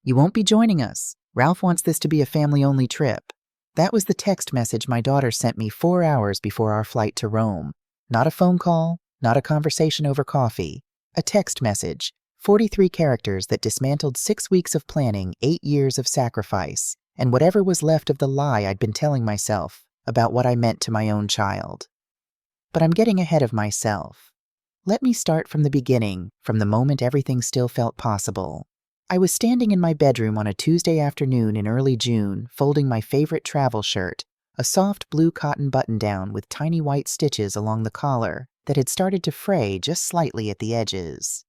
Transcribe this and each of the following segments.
You won't be joining us. Ralph wants this to be a family-only trip. That was the text message my daughter sent me 4 hours before our flight to Rome. Not a phone call, not a conversation over coffee. A text message, 43 characters that dismantled 6 weeks of planning, 8 years of sacrifice, and whatever was left of the lie I'd been telling myself about what I meant to my own child. But I'm getting ahead of myself. Let me start from the beginning, from the moment everything still felt possible. I was standing in my bedroom on a Tuesday afternoon in early June, folding my favorite travel shirt, a soft blue cotton button-down with tiny white stitches along the collar that had started to fray just slightly at the edges.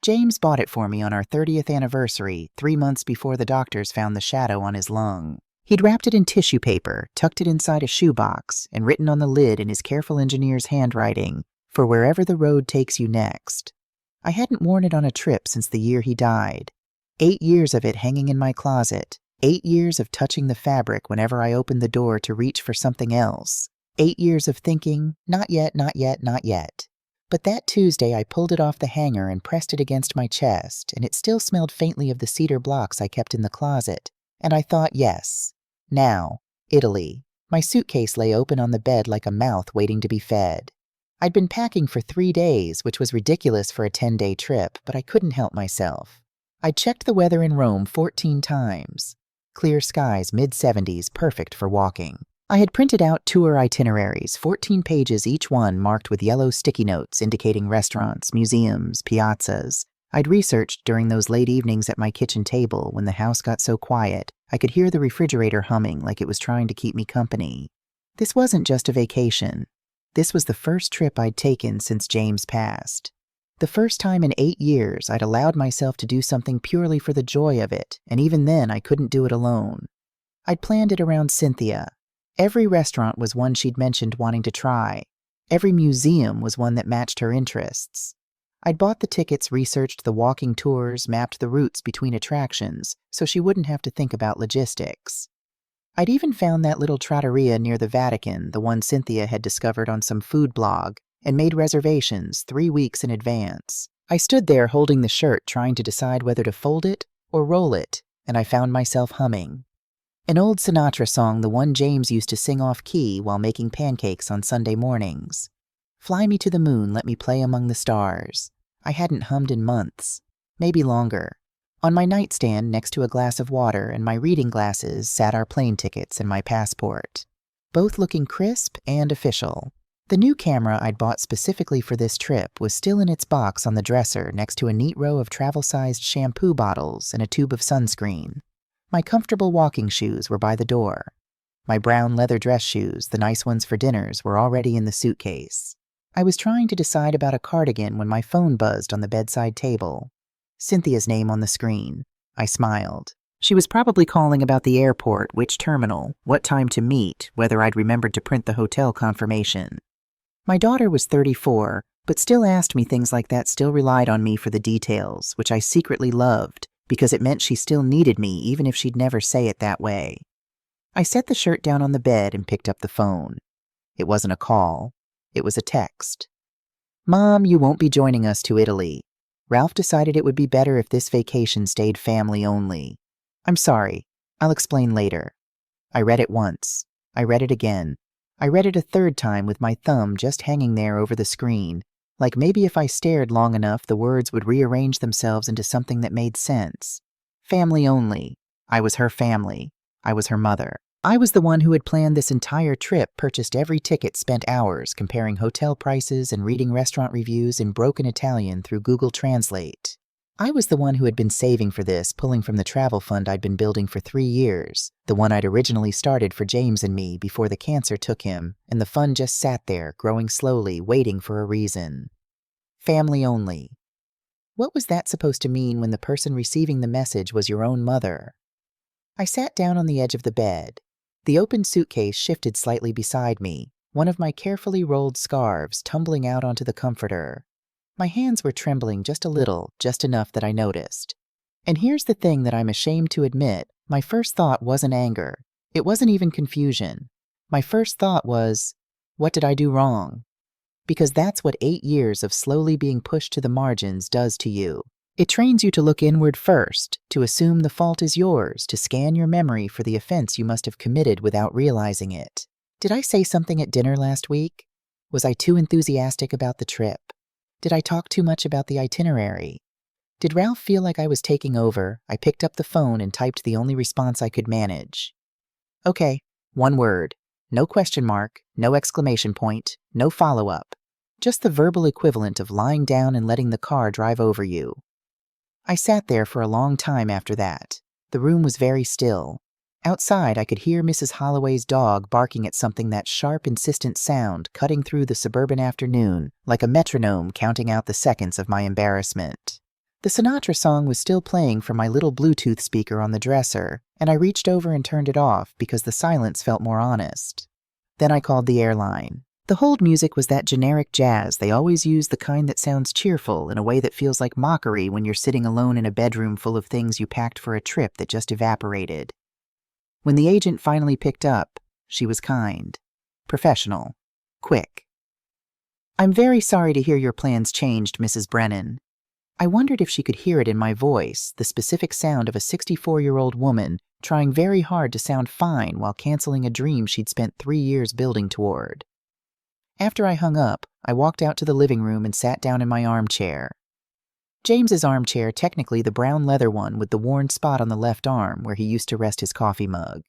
James bought it for me on our 30th anniversary, 3 months before the doctors found the shadow on his lung. He'd wrapped it in tissue paper, tucked it inside a shoebox, and written on the lid in his careful engineer's handwriting, "For wherever the road takes you next." I hadn't worn it on a trip since the year he died. 8 years of it hanging in my closet. 8 years of touching the fabric whenever I opened the door to reach for something else. 8 years of thinking, not yet, not yet, not yet. But that Tuesday I pulled it off the hanger and pressed it against my chest, and it still smelled faintly of the cedar blocks I kept in the closet. And I thought, yes. Now, Italy. My suitcase lay open on the bed like a mouth waiting to be fed. I'd been packing for 3 days, which was ridiculous for a 10-day trip, but I couldn't help myself. I checked the weather in Rome 14 times. Clear skies, mid-70s, perfect for walking. I had printed out tour itineraries, 14 pages each one marked with yellow sticky notes indicating restaurants, museums, piazzas. I'd researched during those late evenings at my kitchen table when the house got so quiet, I could hear the refrigerator humming like it was trying to keep me company. This wasn't just a vacation. This was the first trip I'd taken since James passed. The first time in 8 years I'd allowed myself to do something purely for the joy of it, and even then I couldn't do it alone. I'd planned it around Cynthia. Every restaurant was one she'd mentioned wanting to try. Every museum was one that matched her interests. I'd bought the tickets, researched the walking tours, mapped the routes between attractions, so she wouldn't have to think about logistics. I'd even found that little trattoria near the Vatican, the one Cynthia had discovered on some food blog, and made reservations 3 weeks in advance. I stood there holding the shirt, trying to decide whether to fold it or roll it, and I found myself humming. An old Sinatra song, the one James used to sing off-key while making pancakes on Sunday mornings. "Fly me to the moon, let me play among the stars." I hadn't hummed in months, maybe longer. On my nightstand, next to a glass of water and my reading glasses, sat our plane tickets and my passport, both looking crisp and official. The new camera I'd bought specifically for this trip was still in its box on the dresser next to a neat row of travel-sized shampoo bottles and a tube of sunscreen. My comfortable walking shoes were by the door. My brown leather dress shoes, the nice ones for dinners, were already in the suitcase. I was trying to decide about a cardigan when my phone buzzed on the bedside table. Cynthia's name on the screen. I smiled. She was probably calling about the airport, which terminal, what time to meet, whether I'd remembered to print the hotel confirmation. My daughter was 34, but still asked me things like that, still relied on me for the details, which I secretly loved, because it meant she still needed me even if she'd never say it that way. I set the shirt down on the bed and picked up the phone. It wasn't a call. It was a text. "Mom, you won't be joining us to Italy. Ralph decided it would be better if this vacation stayed family only. I'm sorry. I'll explain later." I read it once. I read it again. I read it a third time with my thumb just hanging there over the screen, like maybe if I stared long enough the words would rearrange themselves into something that made sense. Family only. I was her family. I was her mother. I was the one who had planned this entire trip, purchased every ticket, spent hours comparing hotel prices and reading restaurant reviews in broken Italian through Google Translate. I was the one who had been saving for this, pulling from the travel fund I'd been building for 3 years, the one I'd originally started for James and me before the cancer took him, and the fund just sat there, growing slowly, waiting for a reason. Family only. What was that supposed to mean when the person receiving the message was your own mother? I sat down on the edge of the bed. The open suitcase shifted slightly beside me, one of my carefully rolled scarves tumbling out onto the comforter. My hands were trembling just a little, just enough that I noticed. And here's the thing that I'm ashamed to admit, my first thought wasn't anger. It wasn't even confusion. My first thought was, what did I do wrong? Because that's what 8 years of slowly being pushed to the margins does to you. It trains you to look inward first, to assume the fault is yours, to scan your memory for the offense you must have committed without realizing it. Did I say something at dinner last week? Was I too enthusiastic about the trip? Did I talk too much about the itinerary? Did Ralph feel like I was taking over? I picked up the phone and typed the only response I could manage. Okay, one word. No question mark, no exclamation point, no follow-up. Just the verbal equivalent of lying down and letting the car drive over you. I sat there for a long time after that. The room was very still. Outside, I could hear Mrs. Holloway's dog barking at something, that sharp, insistent sound cutting through the suburban afternoon like a metronome counting out the seconds of my embarrassment. The Sinatra song was still playing from my little Bluetooth speaker on the dresser, and I reached over and turned it off because the silence felt more honest. Then I called the airline. The hold music was that generic jazz they always use, the kind that sounds cheerful in a way that feels like mockery when you're sitting alone in a bedroom full of things you packed for a trip that just evaporated. When the agent finally picked up, she was kind, professional, quick. "I'm very sorry to hear your plans changed, Mrs. Brennan." I wondered if she could hear it in my voice, the specific sound of a 64-year-old woman trying very hard to sound fine while canceling a dream she'd spent 3 years building toward. After I hung up, I walked out to the living room and sat down in my armchair. James's armchair, technically the brown leather one with the worn spot on the left arm where he used to rest his coffee mug.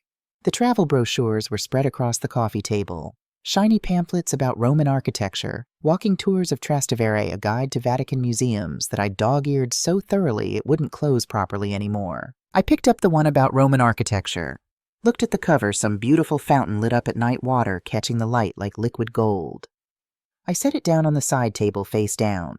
The travel brochures were spread across the coffee table. Shiny pamphlets about Roman architecture, walking tours of Trastevere, a guide to Vatican museums that I dog-eared so thoroughly it wouldn't close properly anymore. I picked up the one about Roman architecture. Looked at the cover, some beautiful fountain lit up at night, water catching the light like liquid gold. I set it down on the side table face down.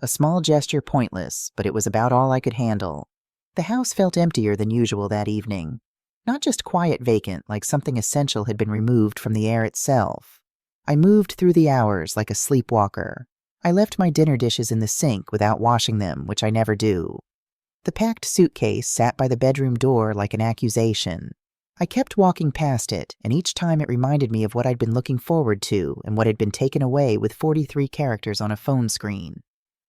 A small gesture, pointless, but it was about all I could handle. The house felt emptier than usual that evening. Not just quiet, vacant, like something essential had been removed from the air itself. I moved through the hours like a sleepwalker. I left my dinner dishes in the sink without washing them, which I never do. The packed suitcase sat by the bedroom door like an accusation. I kept walking past it, and each time it reminded me of what I'd been looking forward to and what had been taken away with 43 characters on a phone screen.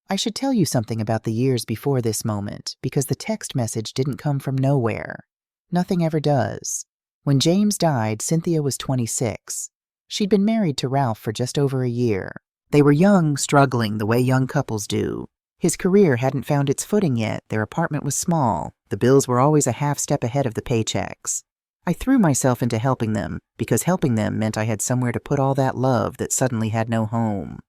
I should tell you something about the years before this moment, because the text message didn't come from nowhere. Nothing ever does. When James died, Cynthia was 26. She'd been married to Ralph for just over a year. They were young, struggling the way young couples do. His career hadn't found its footing yet, their apartment was small, the bills were always a half step ahead of the paychecks. I threw myself into helping them, because helping them meant I had somewhere to put all that love that suddenly had no home.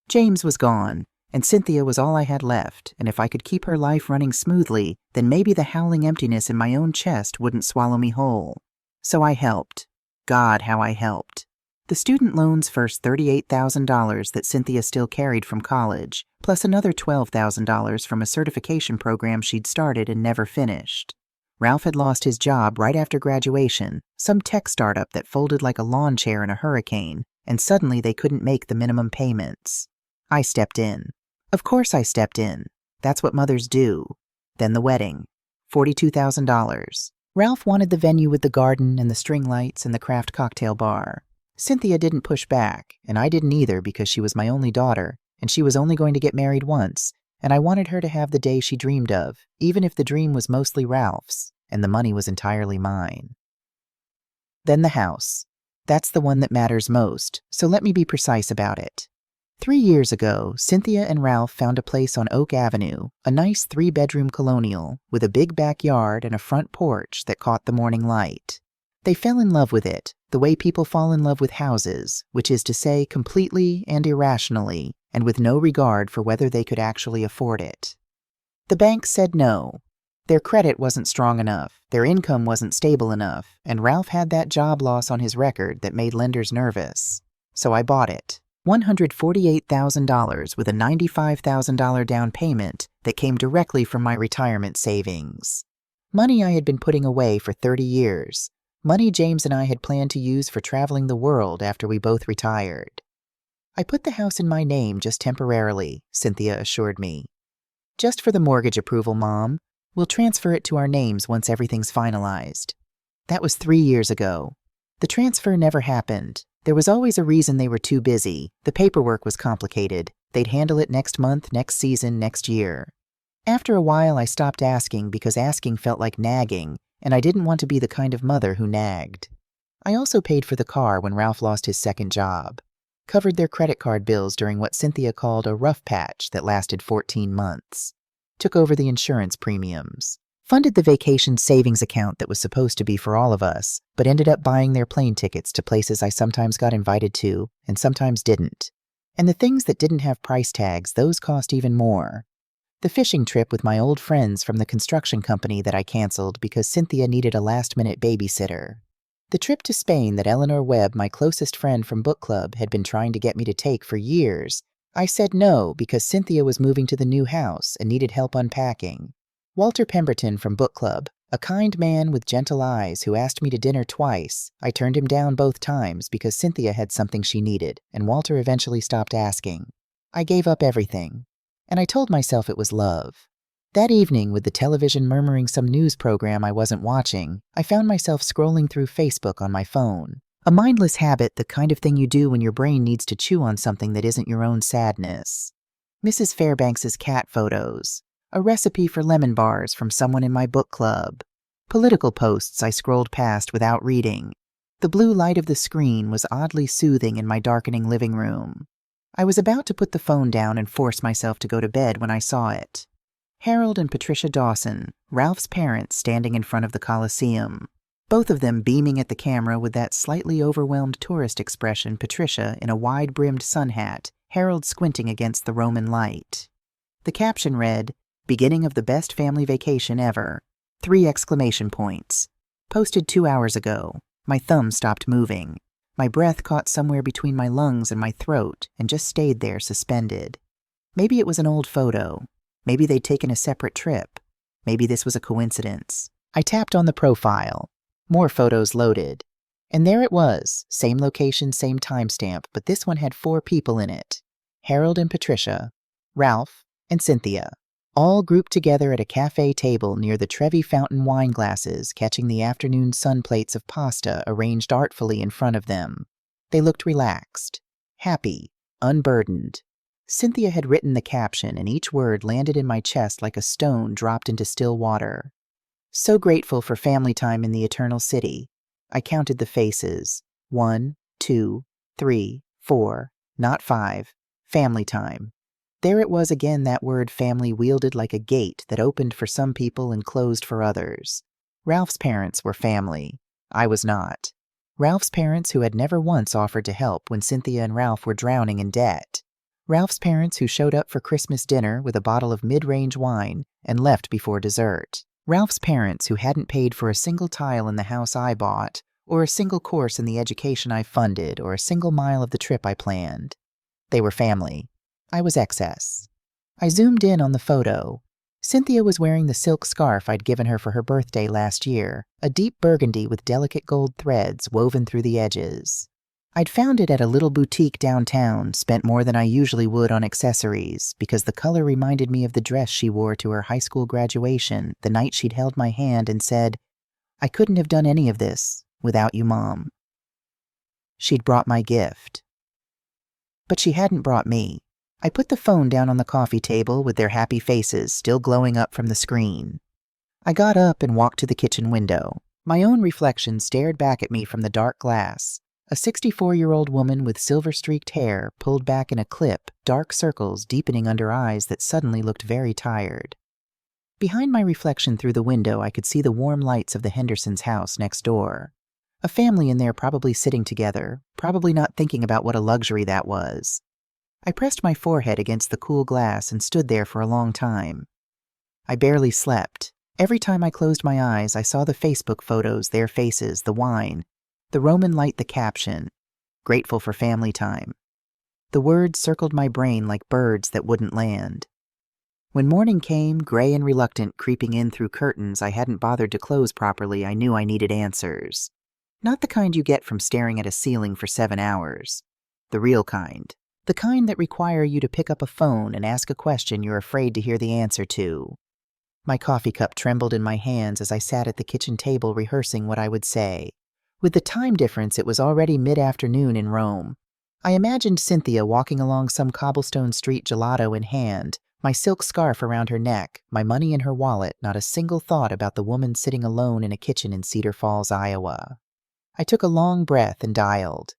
James was gone, and Cynthia was all I had left, and if I could keep her life running smoothly, then maybe the howling emptiness in my own chest wouldn't swallow me whole. So I helped. God, how I helped. The student loan's first $38,000 that Cynthia still carried from college, plus another $12,000 from a certification program she'd started and never finished. Ralph had lost his job right after graduation, some tech startup that folded like a lawn chair in a hurricane, and suddenly they couldn't make the minimum payments. I stepped in. Of course I stepped in. That's what mothers do. Then the wedding. $42,000. Ralph wanted the venue with the garden and the string lights and the craft cocktail bar. Cynthia didn't push back, and I didn't either because she was my only daughter, and she was only going to get married once, and I wanted her to have the day she dreamed of, even if the dream was mostly Ralph's, and the money was entirely mine. Then the house. That's the one that matters most, so let me be precise about it. 3 years ago, Cynthia and Ralph found a place on Oak Avenue, a nice 3-bedroom colonial, with a big backyard and a front porch that caught the morning light. They fell in love with it, the way people fall in love with houses, which is to say completely and irrationally, and with no regard for whether they could actually afford it. The bank said no. Their credit wasn't strong enough, their income wasn't stable enough, and Ralph had that job loss on his record that made lenders nervous. So I bought it. $148,000 with a $95,000 down payment that came directly from my retirement savings. Money I had been putting away for 30 years. Money James and I had planned to use for traveling the world after we both retired. I put the house in my name just temporarily, Cynthia assured me. Just for the mortgage approval, Mom. We'll transfer it to our names once everything's finalized. That was 3 years ago. The transfer never happened. There was always a reason they were too busy. The paperwork was complicated. They'd handle it next month, next season, next year. After a while, I stopped asking because asking felt like nagging, and I didn't want to be the kind of mother who nagged. I also paid for the car when Ralph lost his second job, covered their credit card bills during what Cynthia called a rough patch that lasted 14 months, took over the insurance premiums, funded the vacation savings account that was supposed to be for all of us, but ended up buying their plane tickets to places I sometimes got invited to and sometimes didn't. And the things that didn't have price tags, those cost even more. The fishing trip with my old friends from the construction company that I canceled because Cynthia needed a last-minute babysitter. The trip to Spain that Eleanor Webb, my closest friend from book club, had been trying to get me to take for years. I said no because Cynthia was moving to the new house and needed help unpacking. Walter Pemberton from book club, a kind man with gentle eyes who asked me to dinner twice. I turned him down both times because Cynthia had something she needed, and Walter eventually stopped asking. I gave up everything. And I told myself it was love. That evening, with the television murmuring some news program I wasn't watching, I found myself scrolling through Facebook on my phone. A mindless habit, the kind of thing you do when your brain needs to chew on something that isn't your own sadness. Mrs. Fairbanks's cat photos. A recipe for lemon bars from someone in my book club. Political posts I scrolled past without reading. The blue light of the screen was oddly soothing in my darkening living room. I was about to put the phone down and force myself to go to bed when I saw it. Harold and Patricia Dawson, Ralph's parents, standing in front of the Coliseum. Both of them beaming at the camera with that slightly overwhelmed tourist expression, Patricia in a wide-brimmed sun hat, Harold squinting against the Roman light. The caption read, "Beginning of the best family vacation ever. 3 exclamation points. Posted 2 hours ago. My thumb stopped moving. My breath caught somewhere between my lungs and my throat and just stayed there suspended. Maybe it was an old photo. Maybe they'd taken a separate trip. Maybe this was a coincidence. I tapped on the profile. More photos loaded. And there it was, same location, same timestamp, but this one had 4 people in it. Harold and Patricia, Ralph, and Cynthia, all grouped together at a cafe table near the Trevi fountain wine glasses, catching the afternoon sun plates of pasta arranged artfully in front of them. They looked relaxed, happy, unburdened. Cynthia had written the caption, and each word landed in my chest like a stone dropped into still water. So grateful for family time in the Eternal City. I counted the faces. 1, 2, 3, 4, not 5. Family time. There it was again, that word family wielded like a gate that opened for some people and closed for others. Ralph's parents were family. I was not. Ralph's parents who had never once offered to help when Cynthia and Ralph were drowning in debt. Ralph's parents who showed up for Christmas dinner with a bottle of mid-range wine and left before dessert. Ralph's parents who hadn't paid for a single tile in the house I bought, or a single course in the education I funded, or a single mile of the trip I planned. They were family. I was excess. I zoomed in on the photo. Cynthia was wearing the silk scarf I'd given her for her birthday last year, a deep burgundy with delicate gold threads woven through the edges. I'd found it at a little boutique downtown, spent more than I usually would on accessories, because the color reminded me of the dress she wore to her high school graduation the night she'd held my hand and said, "I couldn't have done any of this without you, Mom." She'd brought my gift. But she hadn't brought me. I put the phone down on the coffee table with their happy faces still glowing up from the screen. I got up and walked to the kitchen window. My own reflection stared back at me from the dark glass. A 64-year-old woman with silver-streaked hair pulled back in a clip, dark circles deepening under eyes that suddenly looked very tired. Behind my reflection through the window, I could see the warm lights of the Hendersons' house next door. A family in there probably sitting together, probably not thinking about what a luxury that was. I pressed my forehead against the cool glass and stood there for a long time. I barely slept. Every time I closed my eyes, I saw the Facebook photos, their faces, the wine, the Roman light, the caption, "Grateful for family time." The words circled my brain like birds that wouldn't land. When morning came, gray and reluctant, creeping in through curtains I hadn't bothered to close properly, I knew I needed answers. Not the kind you get from staring at a ceiling for 7 hours. The real kind. The kind that require you to pick up a phone and ask a question you're afraid to hear the answer to. My coffee cup trembled in my hands as I sat at the kitchen table rehearsing what I would say. With the time difference, it was already mid-afternoon in Rome. I imagined Cynthia walking along some cobblestone street, gelato in hand, My silk scarf around her neck, my money in her wallet, not a single thought about the woman sitting alone in a kitchen in Cedar Falls, Iowa. I took a long breath and dialed.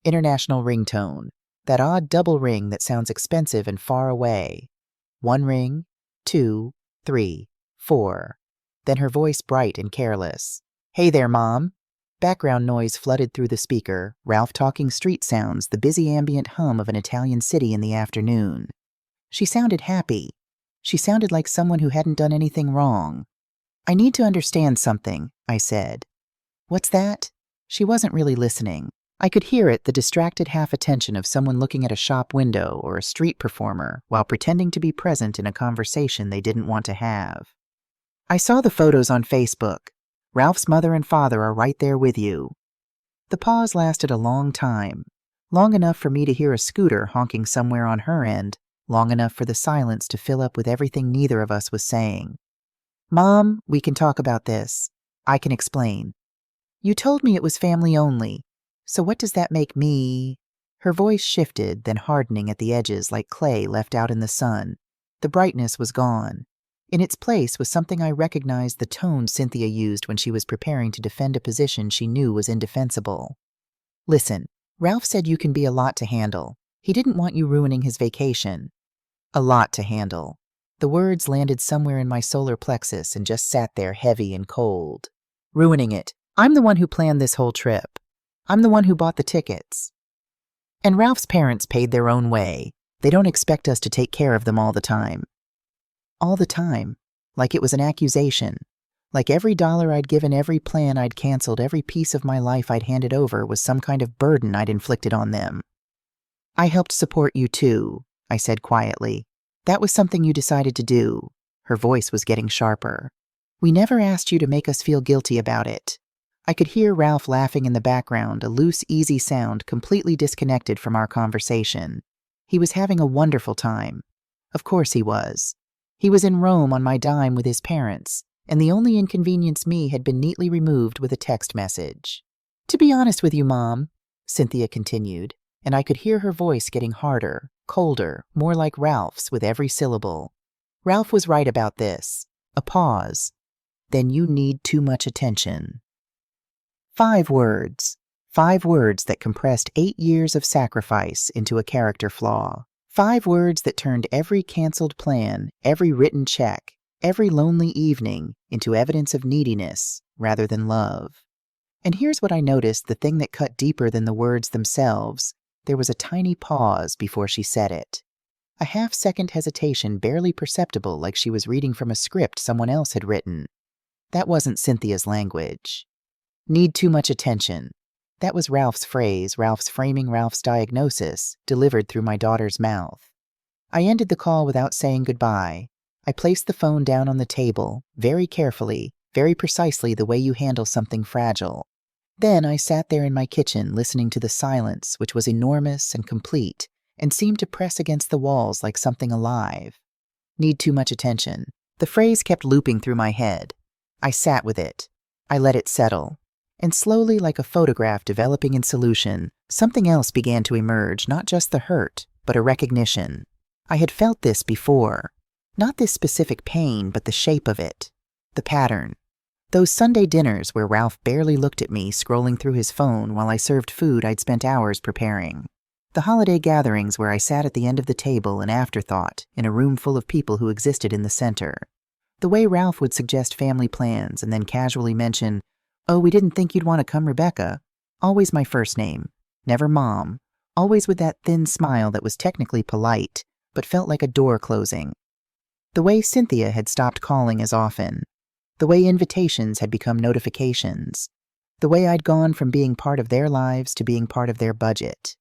International ringtone. That odd double ring that sounds expensive and far away. 1 ring, 2, 3, 4. Then her voice bright and careless. "Hey there, Mom." Background noise flooded through the speaker, Ralph talking street sounds, the busy ambient hum of an Italian city in the afternoon. She sounded happy. She sounded like someone who hadn't done anything wrong. "I need to understand something," I said. "What's that?" She wasn't really listening. I could hear it, the distracted half-attention of someone looking at a shop window or a street performer while pretending to be present in a conversation they didn't want to have. "I saw the photos on Facebook. Ralph's mother and father are right there with you." The pause lasted a long time, long enough for me to hear a scooter honking somewhere on her end, long enough for the silence to fill up with everything neither of us was saying. "Mom, we can talk about this. I can explain. You told me it was family only. So what does that make me?" Her voice shifted, then hardening at the edges like clay left out in the sun. The brightness was gone. In its place was something I recognized, the tone Cynthia used when she was preparing to defend a position she knew was indefensible. "Listen, Ralph said you can be a lot to handle. He didn't want you ruining his vacation." A lot to handle. The words landed somewhere in my solar plexus and just sat there heavy and cold. Ruining it. I'm the one who planned this whole trip. I'm the one who bought the tickets. And Ralph's parents paid their own way. They don't expect us to take care of them all the time. All the time. Like it was an accusation. Like every dollar I'd given, every plan I'd canceled, every piece of my life I'd handed over was some kind of burden I'd inflicted on them. "I helped support you too," I said quietly. "That was something you decided to do." Her voice was getting sharper. "We never asked you to make us feel guilty about it." I could hear Ralph laughing in the background, a loose, easy sound completely disconnected from our conversation. He was having a wonderful time. Of course he was. He was in Rome on my dime with his parents, and the only inconvenience me had been neatly removed with a text message. "To be honest with you, Mom," Cynthia continued, and I could hear her voice getting harder, colder, more like Ralph's with every syllable. "Ralph was right about this." A pause. "Then you need too much attention." 5 words. 5 words that compressed 8 years of sacrifice into a character flaw. 5 words that turned every canceled plan, every written check, every lonely evening into evidence of neediness rather than love. And here's what I noticed, the thing that cut deeper than the words themselves. There was a tiny pause before she said it. A half-second hesitation, barely perceptible, like she was reading from a script someone else had written. That wasn't Cynthia's language. Need too much attention. That was Ralph's phrase, Ralph's framing, Ralph's diagnosis, delivered through my daughter's mouth. I ended the call without saying goodbye. I placed the phone down on the table, very carefully, very precisely the way you handle something fragile. Then I sat there in my kitchen listening to the silence, which was enormous and complete, and seemed to press against the walls like something alive. Need too much attention. The phrase kept looping through my head. I sat with it. I let it settle. And slowly, like a photograph developing in solution, something else began to emerge, not just the hurt, but a recognition. I had felt this before. Not this specific pain, but the shape of it. The pattern. Those Sunday dinners where Ralph barely looked at me, scrolling through his phone while I served food I'd spent hours preparing. The holiday gatherings where I sat at the end of the table, an afterthought, in a room full of people who existed in the center. The way Ralph would suggest family plans and then casually mention, "Oh, we didn't think you'd want to come, Rebecca." Always my first name, never Mom. Always with that thin smile that was technically polite, but felt like a door closing. The way Cynthia had stopped calling as often. The way invitations had become notifications. The way I'd gone from being part of their lives to being part of their budget.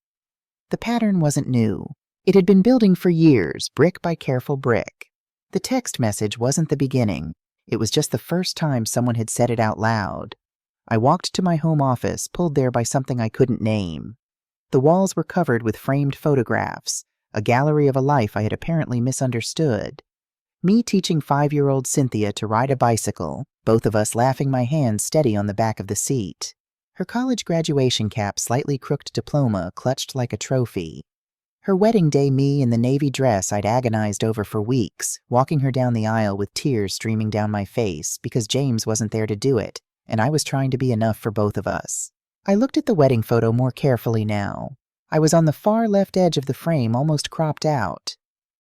The pattern wasn't new. It had been building for years, brick by careful brick. The text message wasn't the beginning. It was just the first time someone had said it out loud. I walked to my home office, pulled there by something I couldn't name. The walls were covered with framed photographs, a gallery of a life I had apparently misunderstood. Me teaching 5-year-old Cynthia to ride a bicycle, both of us laughing, my hands steady on the back of the seat. Her college graduation cap, slightly crooked diploma, clutched like a trophy. Her wedding day me in the navy dress I'd agonized over for weeks, walking her down the aisle with tears streaming down my face because James wasn't there to do it, and I was trying to be enough for both of us. I looked at the wedding photo more carefully now. I was on the far left edge of the frame, almost cropped out.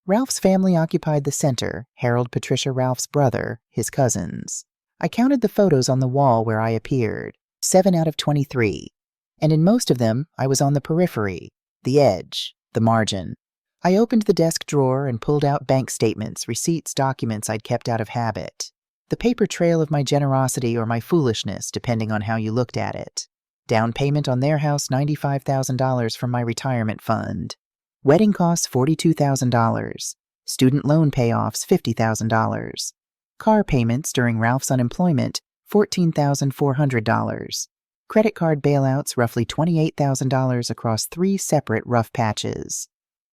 Ralph's family occupied the center, Harold Patricia Ralph's brother, his cousins. I counted the photos on the wall where I appeared, 7 out of 23. And in most of them, I was on the periphery, the edge, the margin. I opened the desk drawer and pulled out bank statements, receipts, documents I'd kept out of habit. The paper trail of my generosity or my foolishness, depending on how you looked at it. Down payment on their house, $95,000 from my retirement fund. Wedding costs, $42,000. Student loan payoffs, $50,000. Car payments during Ralph's unemployment, $14,400. Credit card bailouts, roughly $28,000 across 3 separate rough patches.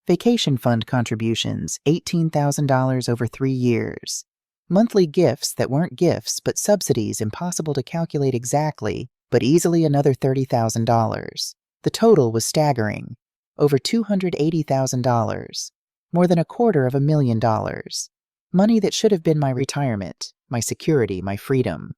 Vacation fund contributions, $18,000 over 3 years. Monthly gifts that weren't gifts but subsidies impossible to calculate exactly, but easily another $30,000. The total was staggering. Over $280,000. More than $250,000. Money that should have been my retirement, my security, my freedom.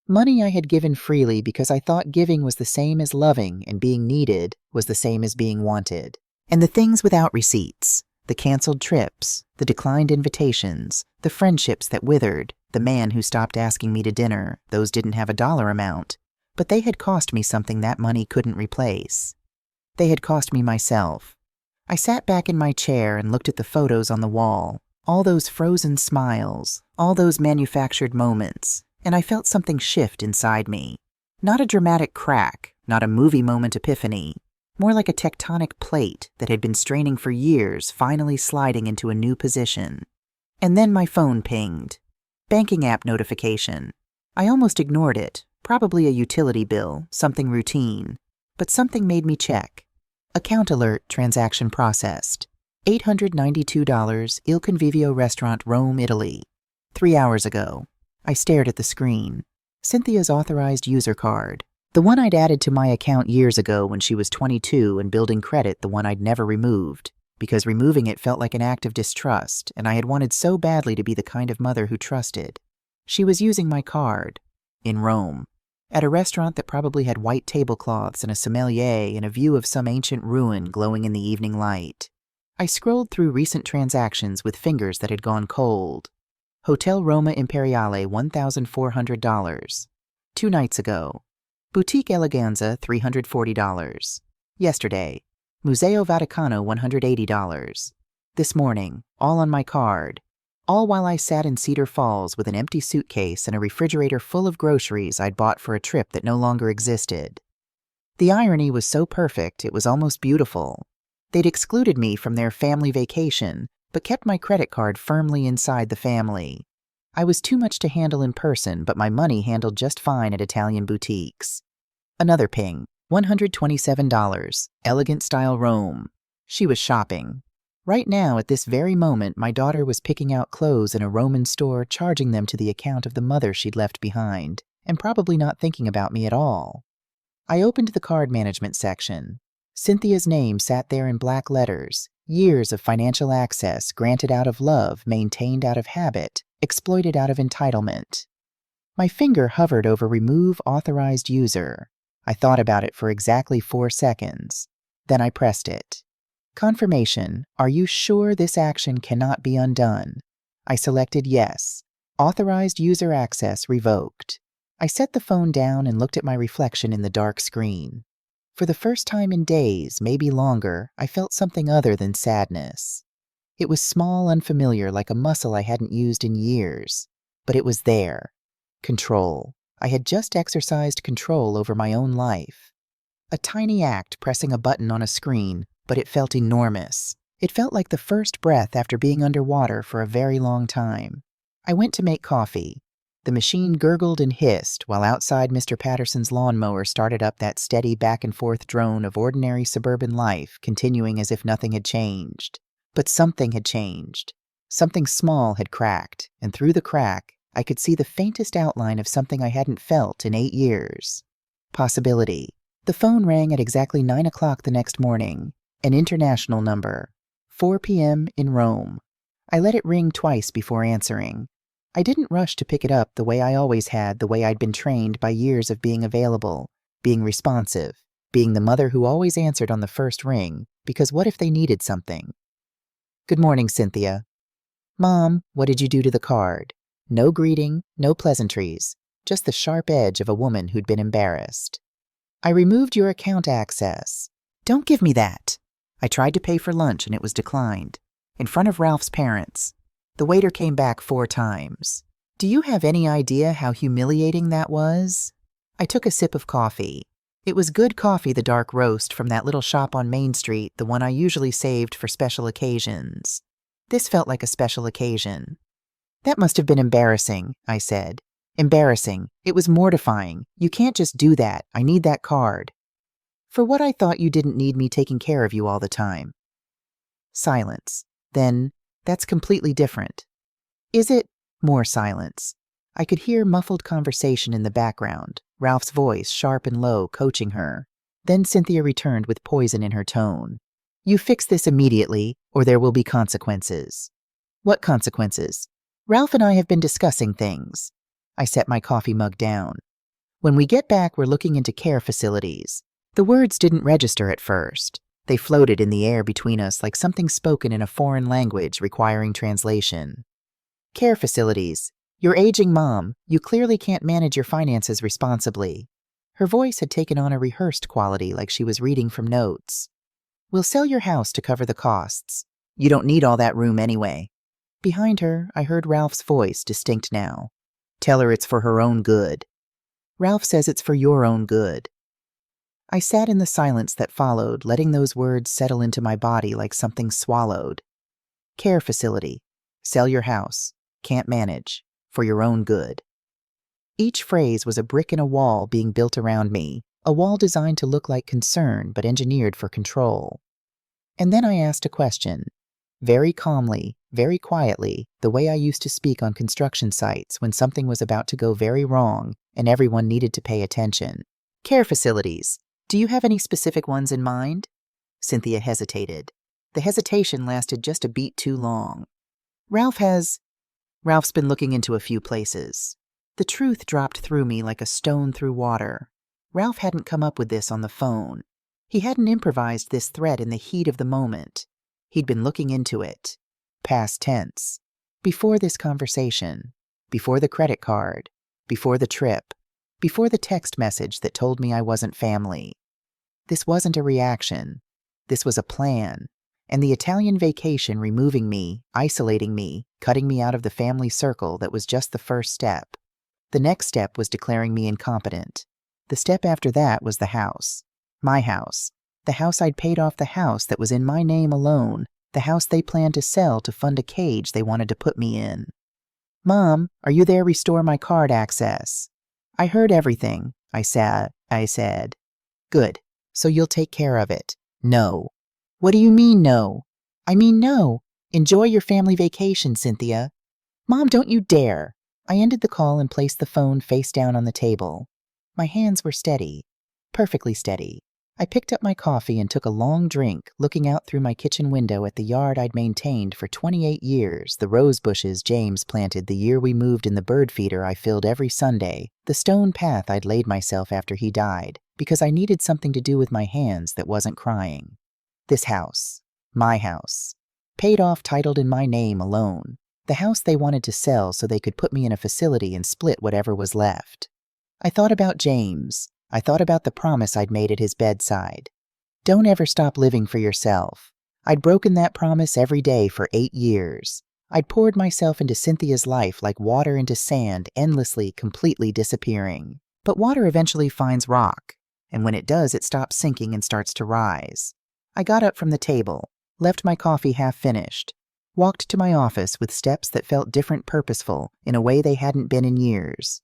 Money I had given freely because I thought giving was the same as loving and being needed was the same as being wanted. And the things without receipts, the canceled trips, the declined invitations, the friendships that withered, the man who stopped asking me to dinner, those didn't have a dollar amount, but they had cost me something that money couldn't replace. They had cost me myself. I sat back in my chair and looked at the photos on the wall, all those frozen smiles, all those manufactured moments, and I felt something shift inside me. Not a dramatic crack, not a movie moment epiphany, more like a tectonic plate that had been straining for years finally sliding into a new position. And then my phone pinged. Banking app notification. I almost ignored it, probably a utility bill, something routine, but something made me check. Account alert, transaction processed. $892, Il Convivio Restaurant, Rome, Italy. 3 hours ago. I stared at the screen. Cynthia's authorized user card. The one I'd added to my account years ago when she was 22 and building credit, the one I'd never removed, because removing it felt like an act of distrust, and I had wanted so badly to be the kind of mother who trusted. She was using my card. In Rome. At a restaurant that probably had white tablecloths and a sommelier and a view of some ancient ruin glowing in the evening light. I scrolled through recent transactions with fingers that had gone cold. Hotel Roma Imperiale, $1,400. 2 nights ago. Boutique Eleganza, $340. Yesterday. Museo Vaticano, $180. This morning, all on my card. All while I sat in Cedar Falls with an empty suitcase and a refrigerator full of groceries I'd bought for a trip that no longer existed. The irony was so perfect, it was almost beautiful. They'd excluded me from their family vacation, but kept my credit card firmly inside the family. I was too much to handle in person, but my money handled just fine at Italian boutiques. Another ping, $127, elegant style Rome. She was shopping. Right now, at this very moment, my daughter was picking out clothes in a Roman store, charging them to the account of the mother she'd left behind, and probably not thinking about me at all. I opened the card management section. Cynthia's name sat there in black letters. Years of financial access granted out of love, maintained out of habit, exploited out of entitlement. My finger hovered over Remove Authorized User. I thought about it for exactly 4 seconds. Then I pressed it. Confirmation. Are you sure this action cannot be undone? I selected yes. Authorized user access revoked. I set the phone down and looked at my reflection in the dark screen. For the first time in days, maybe longer, I felt something other than sadness. It was small, unfamiliar, like a muscle I hadn't used in years. But it was there. Control. I had just exercised control over my own life. A tiny act pressing a button on a screen, but it felt enormous. It felt like the first breath after being underwater for a very long time. I went to make coffee. The machine gurgled and hissed while outside Mr. Patterson's lawnmower started up that steady back-and-forth drone of ordinary suburban life, continuing as if nothing had changed. But something had changed. Something small had cracked, and through the crack, I could see the faintest outline of something I hadn't felt in 8 years. Possibility. The phone rang at exactly 9 o'clock the next morning. An international number. 4 p.m. in Rome. I let it ring twice before answering. I didn't rush to pick it up the way I always had, the way I'd been trained by years of being available, being responsive, being the mother who always answered on the first ring, because what if they needed something? Good morning, Cynthia. Mom, what did you do to the card? No greeting, no pleasantries, just the sharp edge of a woman who'd been embarrassed. I removed your account access. Don't give me that. I tried to pay for lunch and it was declined. In front of Ralph's parents. The waiter came back 4 times. Do you have any idea how humiliating that was? I took a sip of coffee. It was good coffee, the dark roast from that little shop on Main Street, the one I usually saved for special occasions. This felt like a special occasion. That must have been embarrassing, I said. Embarrassing. It was mortifying. You can't just do that. I need that card. For what? I thought you didn't need me taking care of you all the time. Silence. Then, that's completely different. Is it? More silence. I could hear muffled conversation in the background, Ralph's voice sharp and low, coaching her. Then Cynthia returned with poison in her tone. You fix this immediately, or there will be consequences. What consequences? Ralph and I have been discussing things. I set my coffee mug down. When we get back, we're looking into care facilities. The words didn't register at first. They floated in the air between us like something spoken in a foreign language requiring translation. Care facilities. Your aging mom. You clearly can't manage your finances responsibly. Her voice had taken on a rehearsed quality, like she was reading from notes. We'll sell your house to cover the costs. You don't need all that room anyway. Behind her, I heard Ralph's voice, distinct now. Tell her it's for her own good. Ralph says it's for your own good. I sat in the silence that followed, letting those words settle into my body like something swallowed. Care facility. Sell your house. Can't manage. For your own good. Each phrase was a brick in a wall being built around me, a wall designed to look like concern but engineered for control. And then I asked a question. Very calmly, very quietly, the way I used to speak on construction sites when something was about to go very wrong and everyone needed to pay attention. Care facilities. Do you have any specific ones in mind? Cynthia hesitated. The hesitation lasted just a beat too long. Ralph's been looking into a few places. The truth dropped through me like a stone through water. Ralph hadn't come up with this on the phone. He hadn't improvised this threat in the heat of the moment. He'd been looking into it. Past tense. Before this conversation. Before the credit card. Before the trip. Before the text message that told me I wasn't family. This wasn't a reaction. This was a plan. And the Italian vacation removing me, isolating me, cutting me out of the family circle, that was just the first step. The next step was declaring me incompetent. The step after that was the house. My house. The house I'd paid off, the house that was in my name alone, the house they planned to sell to fund a cage they wanted to put me in. Mom, are you there? Restore my card access. I heard everything, I said. Good. So you'll take care of it. No. What do you mean, no? I mean, no. Enjoy your family vacation, Cynthia. Mom, don't you dare. I ended the call and placed the phone face down on the table. My hands were steady. Perfectly steady. I picked up my coffee and took a long drink, looking out through my kitchen window at the yard I'd maintained for 28 years, the rose bushes James planted the year we moved in the bird feeder I filled every Sunday, the stone path I'd laid myself after he died, because I needed something to do with my hands that wasn't crying. This house. My house. Paid off, titled in my name alone. The house they wanted to sell so they could put me in a facility and split whatever was left. I thought about James. I thought about the promise I'd made at his bedside. Don't ever stop living for yourself. I'd broken that promise every day for 8 years. I'd poured myself into Cynthia's life like water into sand, endlessly, completely disappearing. But water eventually finds rock, and when it does, it stops sinking and starts to rise. I got up from the table, left my coffee half finished, walked to my office with steps that felt different, purposeful, in a way they hadn't been in years.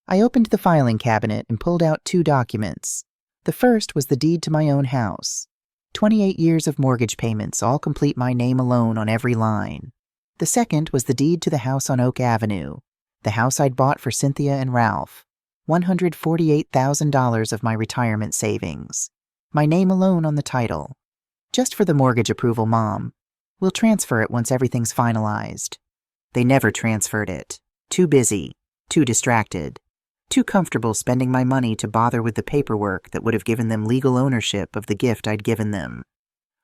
I opened the filing cabinet and pulled out 2 documents. The first was the deed to my own house. 28 years of mortgage payments, all complete my name alone on every line. The second was the deed to the house on Oak Avenue, the house I'd bought for Cynthia and Ralph. $148,000 of my retirement savings. My name alone on the title. Just for the mortgage approval, Mom. We'll transfer it once everything's finalized. They never transferred it. Too busy, too distracted, too comfortable spending my money to bother with the paperwork that would have given them legal ownership of the gift I'd given them.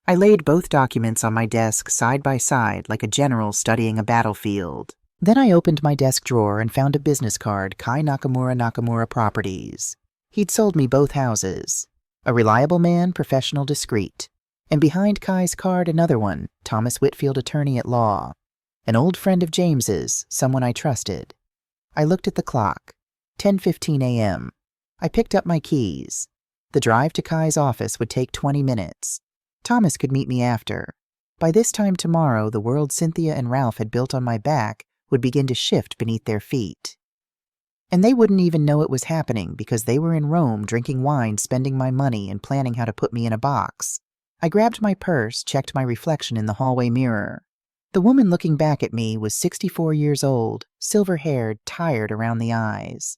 I laid both documents on my desk side by side like a general studying a battlefield. Then I opened my desk drawer and found a business card, Kai Nakamura Properties. He'd sold me both houses. A reliable man, professional, discreet. And behind Kai's card, another one, Thomas Whitfield, attorney at law. An old friend of James's, someone I trusted. I looked at the clock. 10:15 a.m. I picked up my keys. The drive to Kai's office would take 20 minutes. Thomas could meet me after. By this time tomorrow, the world Cynthia and Ralph had built on my back would begin to shift beneath their feet. And they wouldn't even know it was happening because they were in Rome drinking wine, spending my money, and planning how to put me in a box. I grabbed my purse, checked my reflection in the hallway mirror. The woman looking back at me was 64 years old, silver-haired, tired around the eyes.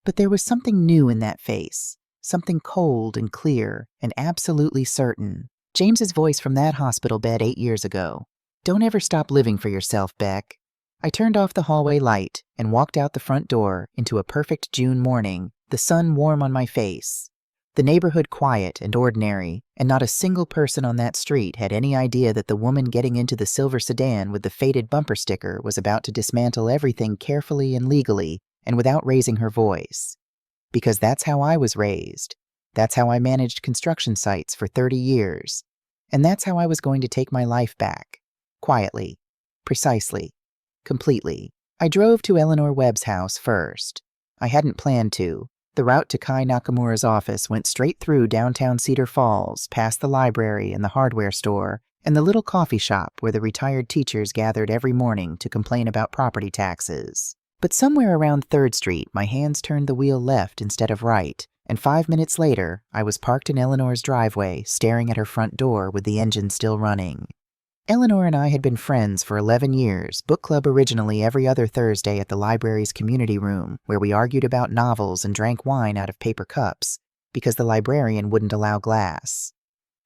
But there was something new in that face, something cold and clear and absolutely certain. James's voice from that hospital bed 8 years ago. Don't ever stop living for yourself, Beck. I turned off the hallway light and walked out the front door into a perfect June morning, the sun warm on my face. The neighborhood quiet and ordinary, and not a single person on that street had any idea that the woman getting into the silver sedan with the faded bumper sticker was about to dismantle everything carefully and legally and without raising her voice. Because that's how I was raised. That's how I managed construction sites for 30 years. And that's how I was going to take my life back. Quietly. Precisely. Completely. I drove to Eleanor Webb's house first. I hadn't planned to. The route to Kai Nakamura's office went straight through downtown Cedar Falls, past the library and the hardware store, and the little coffee shop where the retired teachers gathered every morning to complain about property taxes. But somewhere around 3rd Street, my hands turned the wheel left instead of right, and 5 minutes later, I was parked in Eleanor's driveway, staring at her front door with the engine still running. Eleanor and I had been friends for 11 years, book club originally every other Thursday at the library's community room, where we argued about novels and drank wine out of paper cups, because the librarian wouldn't allow glass.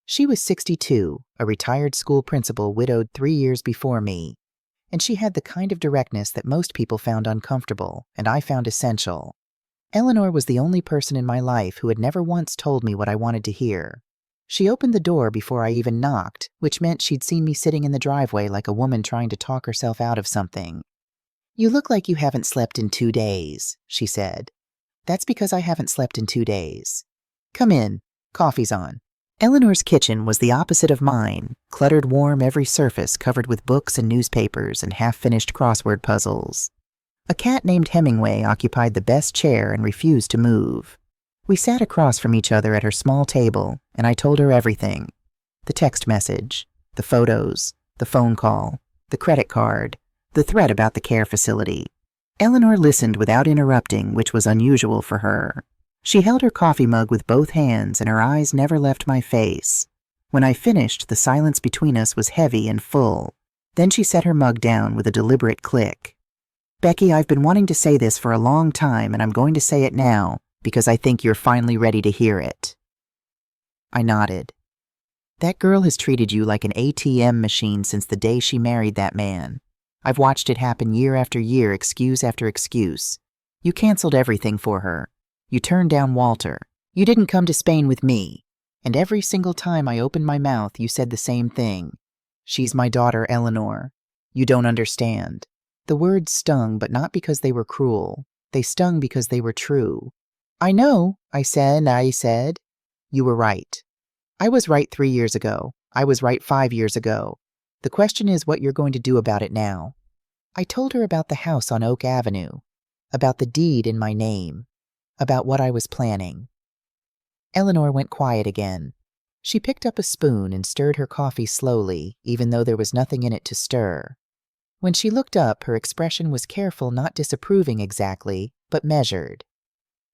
She was 62, a retired school principal widowed 3 years before me, and she had the kind of directness that most people found uncomfortable, and I found essential. Eleanor was the only person in my life who had never once told me what I wanted to hear. She opened the door before I even knocked, which meant she'd seen me sitting in the driveway like a woman trying to talk herself out of something. "You look like you haven't slept in 2 days, she said. "That's because I haven't slept in 2 days. Come in. Coffee's on." Eleanor's kitchen was the opposite of mine, cluttered warm every surface covered with books and newspapers and half-finished crossword puzzles. A cat named Hemingway occupied the best chair and refused to move. We sat across from each other at her small table, and I told her everything. The text message, the photos, the phone call, the credit card, the threat about the care facility. Eleanor listened without interrupting, which was unusual for her. She held her coffee mug with both hands, and her eyes never left my face. When I finished, the silence between us was heavy and full. Then she set her mug down with a deliberate click. "Becky, I've been wanting to say this for a long time, and I'm going to say it now, because I think you're finally ready to hear it." I nodded. "That girl has treated you like an ATM machine since the day she married that man. I've watched it happen year after year, excuse after excuse. You canceled everything for her. You turned down Walter. You didn't come to Spain with me. And every single time I opened my mouth, you said the same thing. She's my daughter, Eleanor. You don't understand." The words stung, but not because they were cruel. They stung because they were true. "I know," I said. "You were right. I was right 3 years ago. I was right 5 years ago. The question is what you're going to do about it now." I told her about the house on Oak Avenue, about the deed in my name, about what I was planning. Eleanor went quiet again. She picked up a spoon and stirred her coffee slowly, even though there was nothing in it to stir. When she looked up, her expression was careful, not disapproving exactly, but measured.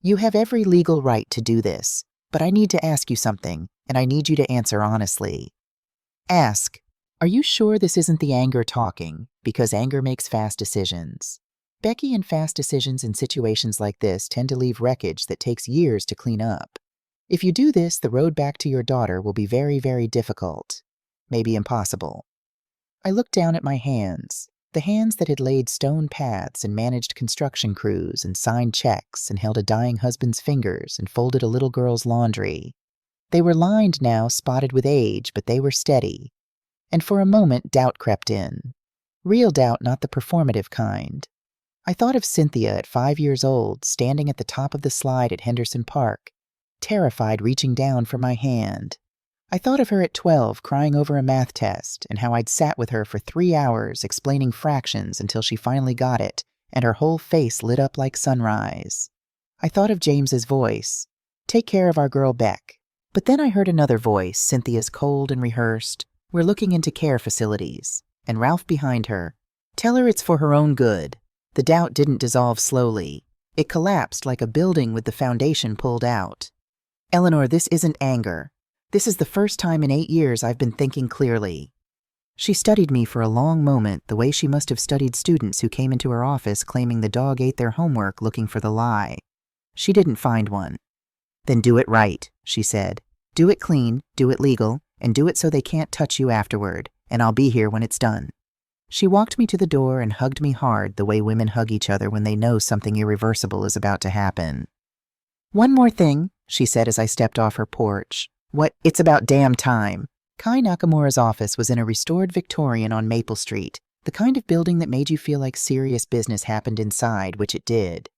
"You have every legal right to do this, but I need to ask you something, and I need you to answer honestly. Ask, are you sure this isn't the anger talking, because anger makes fast decisions? Becky and fast decisions in situations like this tend to leave wreckage that takes years to clean up. If you do this, the road back to your daughter will be very, very difficult. Maybe impossible." I looked down at my hands, the hands that had laid stone paths and managed construction crews and signed checks and held a dying husband's fingers and folded a little girl's laundry. They were lined now, spotted with age, but they were steady. And for a moment, doubt crept in. Real doubt, not the performative kind. I thought of Cynthia at 5 years old, standing at the top of the slide at Henderson Park, terrified, reaching down for my hand. I thought of her at 12, crying over a math test, and how I'd sat with her for 3 hours explaining fractions until she finally got it, and her whole face lit up like sunrise. I thought of James's voice, "Take care of our girl Beck." But then I heard another voice, Cynthia's cold and rehearsed, "We're looking into care facilities." And Ralph behind her, "Tell her it's for her own good." The doubt didn't dissolve slowly. It collapsed like a building with the foundation pulled out. "Eleanor, this isn't anger. This is the first time in 8 years I've been thinking clearly." She studied me for a long moment, the way she must have studied students who came into her office claiming the dog ate their homework looking for the lie. She didn't find one. "Then do it right," she said. "Do it clean, do it legal, and do it so they can't touch you afterward, and I'll be here when it's done." She walked me to the door and hugged me hard the way women hug each other when they know something irreversible is about to happen. "One more thing," she said as I stepped off her porch. "What? It's about damn time." Kai Nakamura's office was in a restored Victorian on Maple Street, the kind of building that made you feel like serious business happened inside, which it did.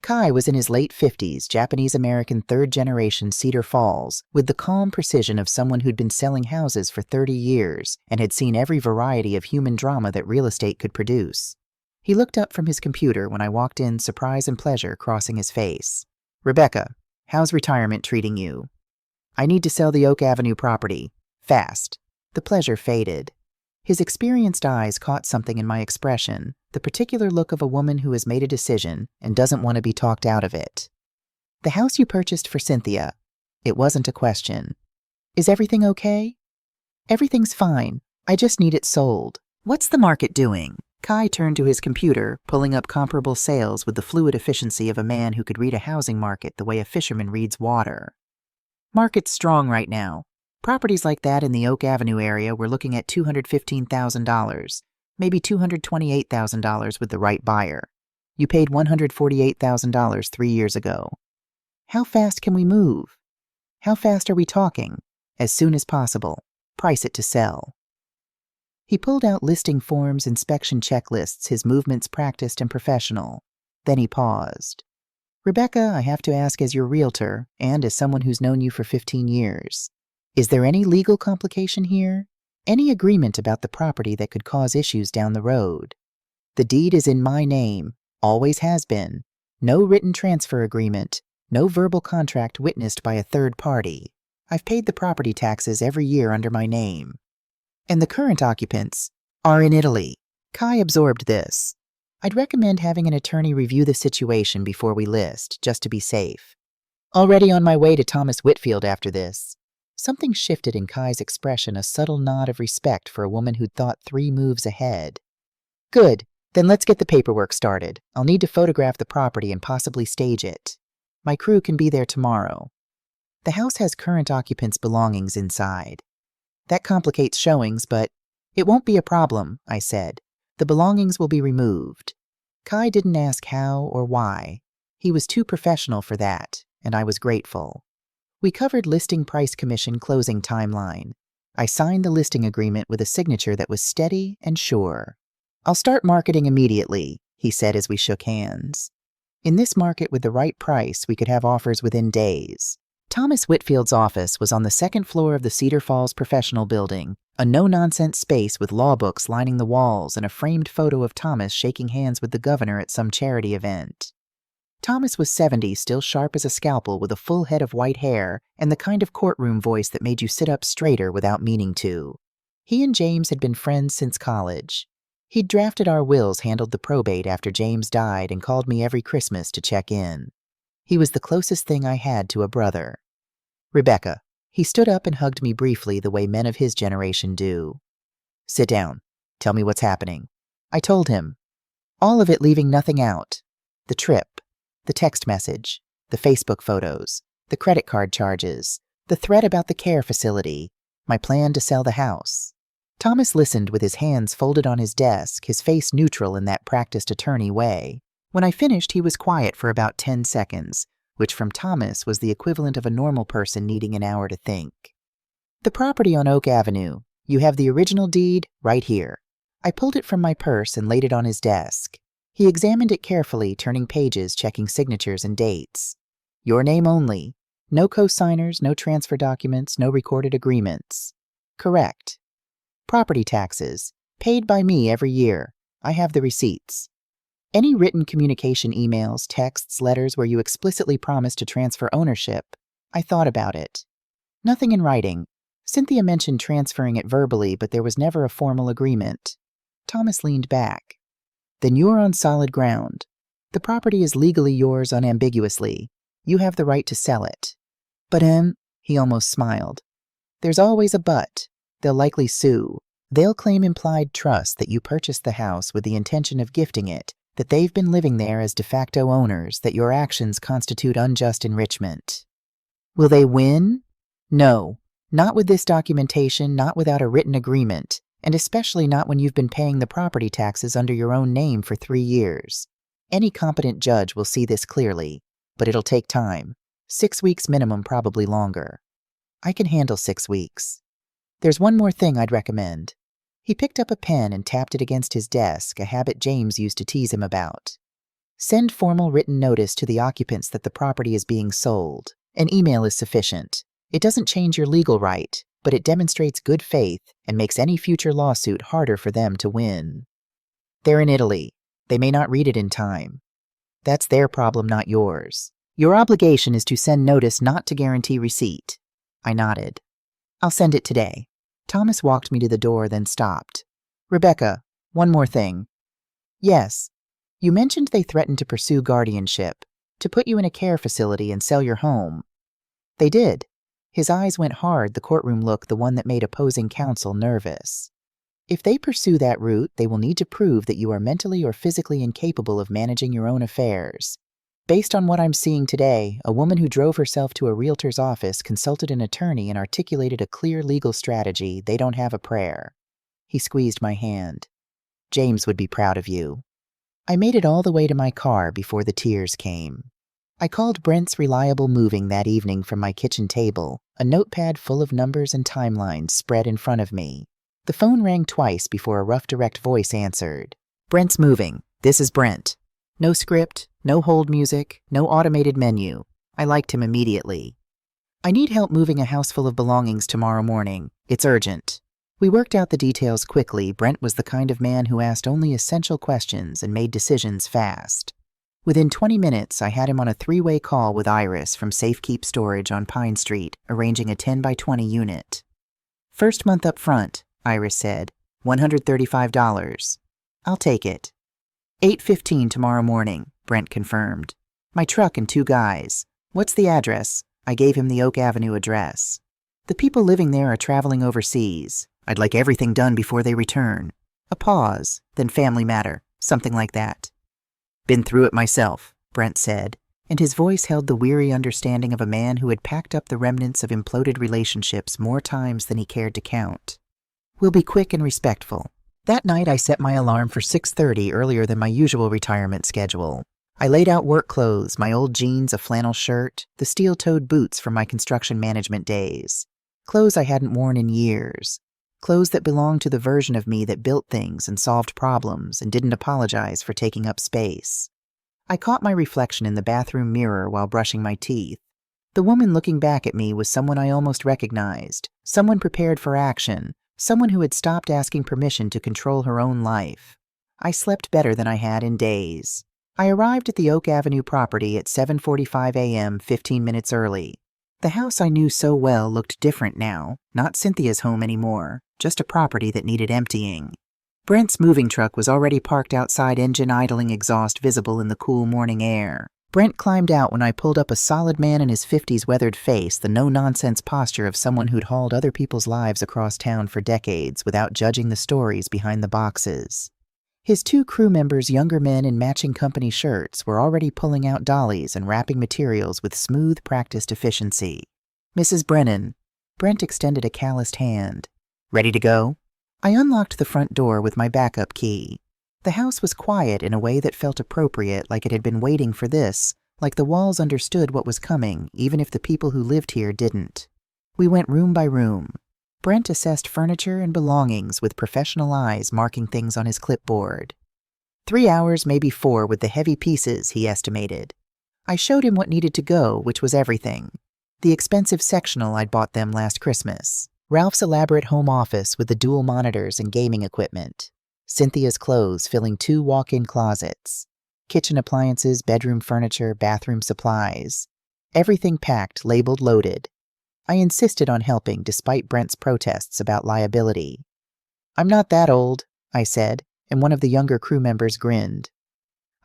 Kai was in his late 50s, Japanese-American third-generation Cedar Falls, with the calm precision of someone who'd been selling houses for 30 years and had seen every variety of human drama that real estate could produce. He looked up from his computer when I walked in, surprise and pleasure crossing his face. "Rebecca, how's retirement treating you?" "I need to sell the Oak Avenue property. Fast." The pleasure faded. His experienced eyes caught something in my expression, the particular look of a woman who has made a decision and doesn't want to be talked out of it. "The house you purchased for Cynthia." It wasn't a question. "Is everything okay?" "Everything's fine. I just need it sold." "What's the market doing?" Kai turned to his computer, pulling up comparable sales with the fluid efficiency of a man who could read a housing market the way a fisherman reads water. "Market's strong right now. Properties like that in the Oak Avenue area we're looking at $215,000, maybe $228,000 with the right buyer. You paid $148,000 3 years ago." "How fast can we move?" "How fast are we talking?" "As soon as possible. Price it to sell." He pulled out listing forms, inspection checklists, his movements practiced and professional. Then he paused. "Rebecca, I have to ask as your realtor, and as someone who's known you for 15 years, is there any legal complication here? Any agreement about the property that could cause issues down the road?" "The deed is in my name, always has been. No written transfer agreement, no verbal contract witnessed by a third party. I've paid the property taxes every year under my name. And the current occupants are in Italy." Kai absorbed this. "I'd recommend having an attorney review the situation before we list, just to be safe. Already on my way to Thomas Whitfield after this." Something shifted in Kai's expression, a subtle nod of respect for a woman who'd thought 3 moves ahead. "Good. Then let's get the paperwork started. I'll need to photograph the property and possibly stage it. My crew can be there tomorrow. The house has current occupants' belongings inside. That complicates showings, but it won't be a problem," I said. "The belongings will be removed." Kai didn't ask how or why. He was too professional for that, and I was grateful. We covered listing price, commission, closing timeline. I signed the listing agreement with a signature that was steady and sure. "I'll start marketing immediately," he said as we shook hands. In this market with the right price, we could have offers within days. Thomas Whitfield's office was on the 2nd floor of the Cedar Falls Professional Building, a no-nonsense space with law books lining the walls and a framed photo of Thomas shaking hands with the governor at some charity event. Thomas was 70, still sharp as a scalpel, with a full head of white hair and the kind of courtroom voice that made you sit up straighter without meaning to. He and James had been friends since college. He'd drafted our wills, handled the probate after James died, and called me every Christmas to check in. He was the closest thing I had to a brother. "Rebecca." He stood up and hugged me briefly the way men of his generation do. "Sit down. Tell me what's happening." I told him. All of it, leaving nothing out. The trip. The text message, the Facebook photos, the credit card charges, the threat about the care facility, my plan to sell the house. Thomas listened with his hands folded on his desk, his face neutral in that practiced attorney way. When I finished, he was quiet for about 10 seconds, which from Thomas was the equivalent of a normal person needing an hour to think. The property on Oak Avenue. You have the original deed right here. I pulled it from my purse and laid it on his desk. He examined it carefully, turning pages, checking signatures and dates. Your name only. No co-signers, no transfer documents, no recorded agreements. Correct. Property taxes. Paid by me every year. I have the receipts. Any written communication emails, texts, letters where you explicitly promised to transfer ownership? I thought about it. Nothing in writing. Cynthia mentioned transferring it verbally, but there was never a formal agreement. Thomas leaned back. Then you are on solid ground. The property is legally yours unambiguously. You have the right to sell it. But he almost smiled. There's always a but. They'll likely sue. They'll claim implied trust that you purchased the house with the intention of gifting it, that they've been living there as de facto owners, that your actions constitute unjust enrichment. Will they win? No. Not with this documentation, not without a written agreement, and especially not when you've been paying the property taxes under your own name for 3 years. Any competent judge will see this clearly, but it'll take time. 6 weeks minimum, probably longer. I can handle 6 weeks. There's one more thing I'd recommend. He picked up a pen and tapped it against his desk, a habit James used to tease him about. Send formal written notice to the occupants that the property is being sold. An email is sufficient. It doesn't change your legal right, but it demonstrates good faith and makes any future lawsuit harder for them to win. They're in Italy. They may not read it in time. That's their problem, not yours. Your obligation is to send notice, not to guarantee receipt. I nodded. I'll send it today. Thomas walked me to the door, then stopped. Rebecca, one more thing. Yes. You mentioned they threatened to pursue guardianship, to put you in a care facility and sell your home. They did. His eyes went hard, the courtroom look, the one that made opposing counsel nervous. If they pursue that route, they will need to prove that you are mentally or physically incapable of managing your own affairs. Based on what I'm seeing today, a woman who drove herself to a realtor's office, consulted an attorney, and articulated a clear legal strategy. They don't have a prayer. He squeezed my hand. James would be proud of you. I made it all the way to my car before the tears came. I called Brent's Reliable Moving that evening from my kitchen table, a notepad full of numbers and timelines spread in front of me. The phone rang twice before a rough, direct voice answered. Brent's Moving. This is Brent. No script, no hold music, no automated menu. I liked him immediately. I need help moving a house full of belongings tomorrow morning. It's urgent. We worked out the details quickly. Brent was the kind of man who asked only essential questions and made decisions fast. Within 20 minutes, I had him on a 3-way call with Iris from Safekeep Storage on Pine Street, arranging a 10 by 20 unit. First month up front, Iris said. $135. I'll take it. 8:15 tomorrow morning, Brent confirmed. My truck and 2 guys. What's the address? I gave him the Oak Avenue address. The people living there are traveling overseas. I'd like everything done before they return. A pause, then family matter, something like that. Been through it myself, Brent said, and his voice held the weary understanding of a man who had packed up the remnants of imploded relationships more times than he cared to count. We'll be quick and respectful. That night I set my alarm for 6:30, earlier than my usual retirement schedule. I laid out work clothes, my old jeans, a flannel shirt, the steel-toed boots from my construction management days. Clothes I hadn't worn in years. Clothes that belonged to the version of me that built things and solved problems and didn't apologize for taking up space. I caught my reflection in the bathroom mirror while brushing my teeth. The woman looking back at me was someone I almost recognized, someone prepared for action, someone who had stopped asking permission to control her own life. I slept better than I had in days. I arrived at the Oak Avenue property at 7:45 a.m., 15 minutes early. The house I knew so well looked different now, not Cynthia's home anymore, just a property that needed emptying. Brent's moving truck was already parked outside, engine idling, exhaust visible in the cool morning air. Brent climbed out when I pulled up, a solid man in his 50s, weathered face, the no-nonsense posture of someone who'd hauled other people's lives across town for decades without judging the stories behind the boxes. His 2 crew members, younger men in matching company shirts, were already pulling out dollies and wrapping materials with smooth, practiced efficiency. Mrs. Brennan. Brent extended a calloused hand. Ready to go? I unlocked the front door with my backup key. The house was quiet in a way that felt appropriate, like it had been waiting for this, like the walls understood what was coming, even if the people who lived here didn't. We went room by room. Brent assessed furniture and belongings with professional eyes marking things on his clipboard. 3 hours, maybe 4, with the heavy pieces, he estimated. I showed him what needed to go, which was everything. The expensive sectional I'd bought them last Christmas. Ralph's elaborate home office with the dual monitors and gaming equipment. Cynthia's clothes filling 2 walk-in closets. Kitchen appliances, bedroom furniture, bathroom supplies. Everything packed, labeled loaded. I insisted on helping despite Brent's protests about liability. "I'm not that old," I said, and one of the younger crew members grinned.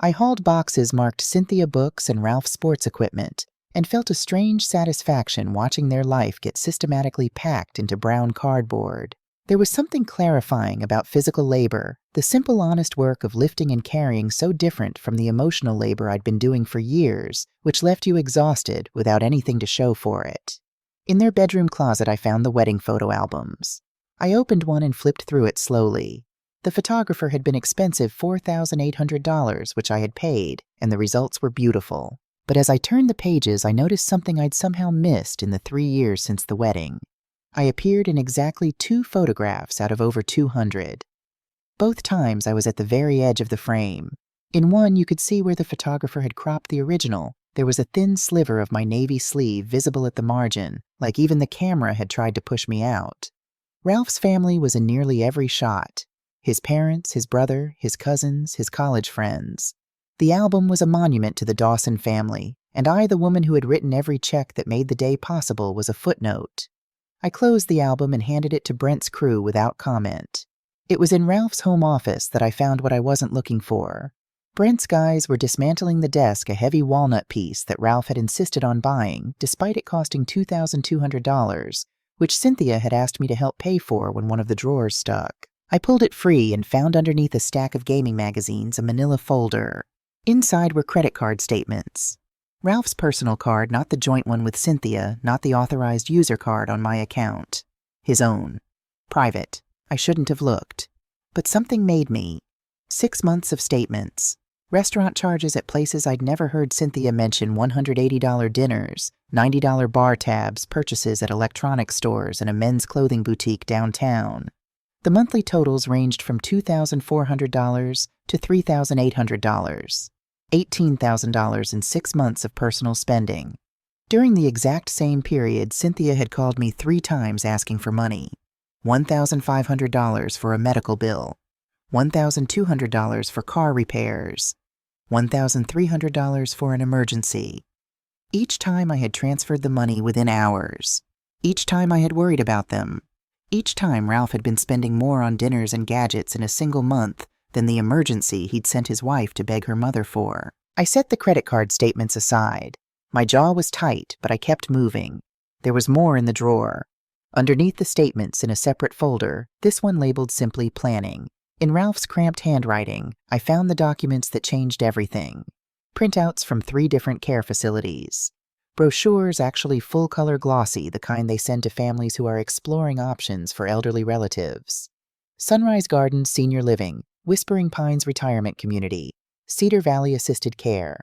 I hauled boxes marked Cynthia books and Ralph sports equipment, and felt a strange satisfaction watching their life get systematically packed into brown cardboard. There was something clarifying about physical labor, the simple, honest work of lifting and carrying so different from the emotional labor I'd been doing for years, which left you exhausted without anything to show for it. In their bedroom closet, I found the wedding photo albums. I opened one and flipped through it slowly. The photographer had been expensive $4,800, which I had paid, and the results were beautiful. But as I turned the pages, I noticed something I'd somehow missed in the 3 years since the wedding. I appeared in exactly 2 photographs out of over 200. Both times I was at the very edge of the frame. In one, you could see where the photographer had cropped the original. There was a thin sliver of my navy sleeve visible at the margin, like even the camera had tried to push me out. Ralph's family was in nearly every shot. His parents, his brother, his cousins, his college friends. The album was a monument to the Dawson family, and I, the woman who had written every check that made the day possible, was a footnote. I closed the album and handed it to Brent's crew without comment. It was in Ralph's home office that I found what I wasn't looking for. Brent's guys were dismantling the desk, a heavy walnut piece that Ralph had insisted on buying, despite it costing $2,200, which Cynthia had asked me to help pay for when one of the drawers stuck. I pulled it free and found underneath a stack of gaming magazines a manila folder. Inside were credit card statements. Ralph's personal card, not the joint one with Cynthia, not the authorized user card on my account. His own. Private. I shouldn't have looked. But something made me. 6 months of statements. Restaurant charges at places I'd never heard Cynthia mention, $180 dinners, $90 bar tabs, purchases at electronics stores and a men's clothing boutique downtown. The monthly totals ranged from $2,400 to $3,800. $18,000 in 6 months of personal spending. During the exact same period, Cynthia had called me 3 times asking for money. $1,500 for a medical bill. $1,200 for car repairs. $1,300 for an emergency. Each time I had transferred the money within hours. Each time I had worried about them. Each time Ralph had been spending more on dinners and gadgets in a single month than the emergency he'd sent his wife to beg her mother for. I set the credit card statements aside. My jaw was tight, but I kept moving. There was more in the drawer. Underneath the statements in a separate folder, this one labeled simply planning. In Ralph's cramped handwriting, I found the documents that changed everything. Printouts from 3 different care facilities. Brochures, actually full-color glossy, the kind they send to families who are exploring options for elderly relatives. Sunrise Gardens Senior Living, Whispering Pines Retirement Community, Cedar Valley Assisted Care.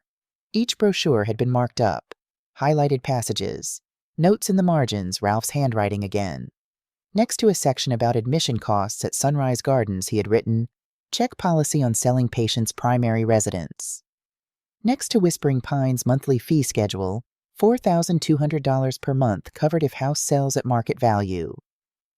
Each brochure had been marked up. Highlighted passages. Notes in the margins, Ralph's handwriting again. Next to a section about admission costs at Sunrise Gardens, he had written, "Check policy on selling patients' primary residence." Next to Whispering Pines' monthly fee schedule, $4,200 per month covered if house sells at market value.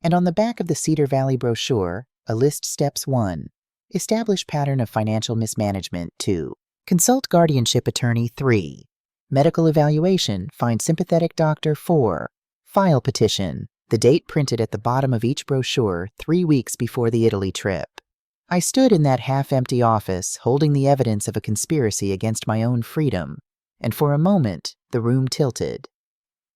And on the back of the Cedar Valley brochure, a list steps 1. Establish pattern of financial mismanagement 2. Consult guardianship attorney 3. Medical evaluation, find sympathetic doctor 4. File petition, the date printed at the bottom of each brochure 3 weeks before the Italy trip. I stood in that half-empty office, holding the evidence of a conspiracy against my own freedom, and for a moment, the room tilted.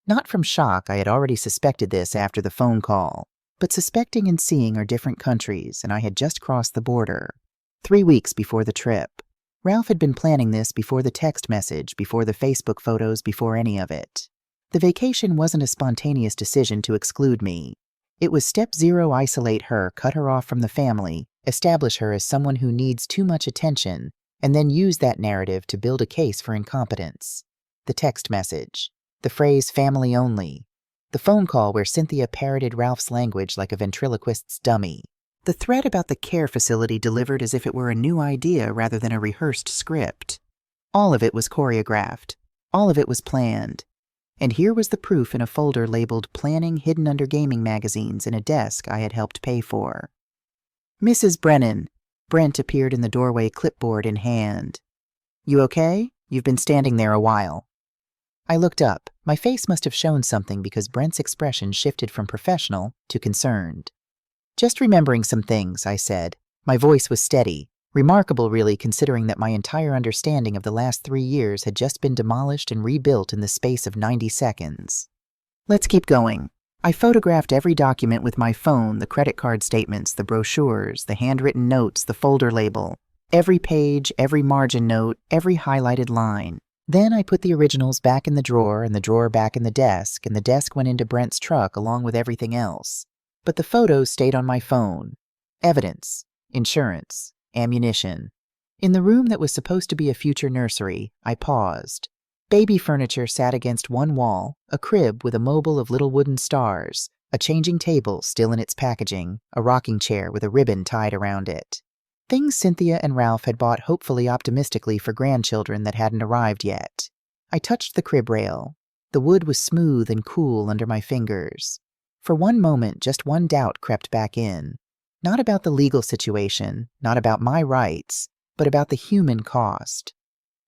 Not from shock, I had already suspected this after the phone call, but suspecting and seeing are different countries, and I had just crossed the border. 3 weeks before the trip. Ralph had been planning this before the text message, before the Facebook photos, before any of it. The vacation wasn't a spontaneous decision to exclude me. It was step 0: isolate her, cut her off from the family, establish her as someone who needs too much attention, and then use that narrative to build a case for incompetence. The text message. The phrase family only. The phone call where Cynthia parroted Ralph's language like a ventriloquist's dummy. The thread about the care facility delivered as if it were a new idea rather than a rehearsed script. All of it was choreographed. All of it was planned. And here was the proof in a folder labeled Planning hidden under gaming magazines in a desk I had helped pay for. Mrs. Brennan. Brent appeared in the doorway, clipboard in hand. You okay? You've been standing there a while. I looked up. My face must have shown something because Brent's expression shifted from professional to concerned. Just remembering some things, I said. My voice was steady. Remarkable, really, considering that my entire understanding of the last 3 years had just been demolished and rebuilt in the space of 90 seconds. Let's keep going. I photographed every document with my phone, the credit card statements, the brochures, the handwritten notes, the folder label, every page, every margin note, every highlighted line. Then I put the originals back in the drawer and the drawer back in the desk, and the desk went into Brent's truck along with everything else. But the photos stayed on my phone. Evidence, insurance, ammunition. In the room that was supposed to be a future nursery, I paused. Baby furniture sat against one wall, a crib with a mobile of little wooden stars, a changing table still in its packaging, a rocking chair with a ribbon tied around it. Things Cynthia and Ralph had bought hopefully optimistically for grandchildren that hadn't arrived yet. I touched the crib rail. The wood was smooth and cool under my fingers. For one moment, just one doubt crept back in. Not about the legal situation, not about my rights, but about the human cost.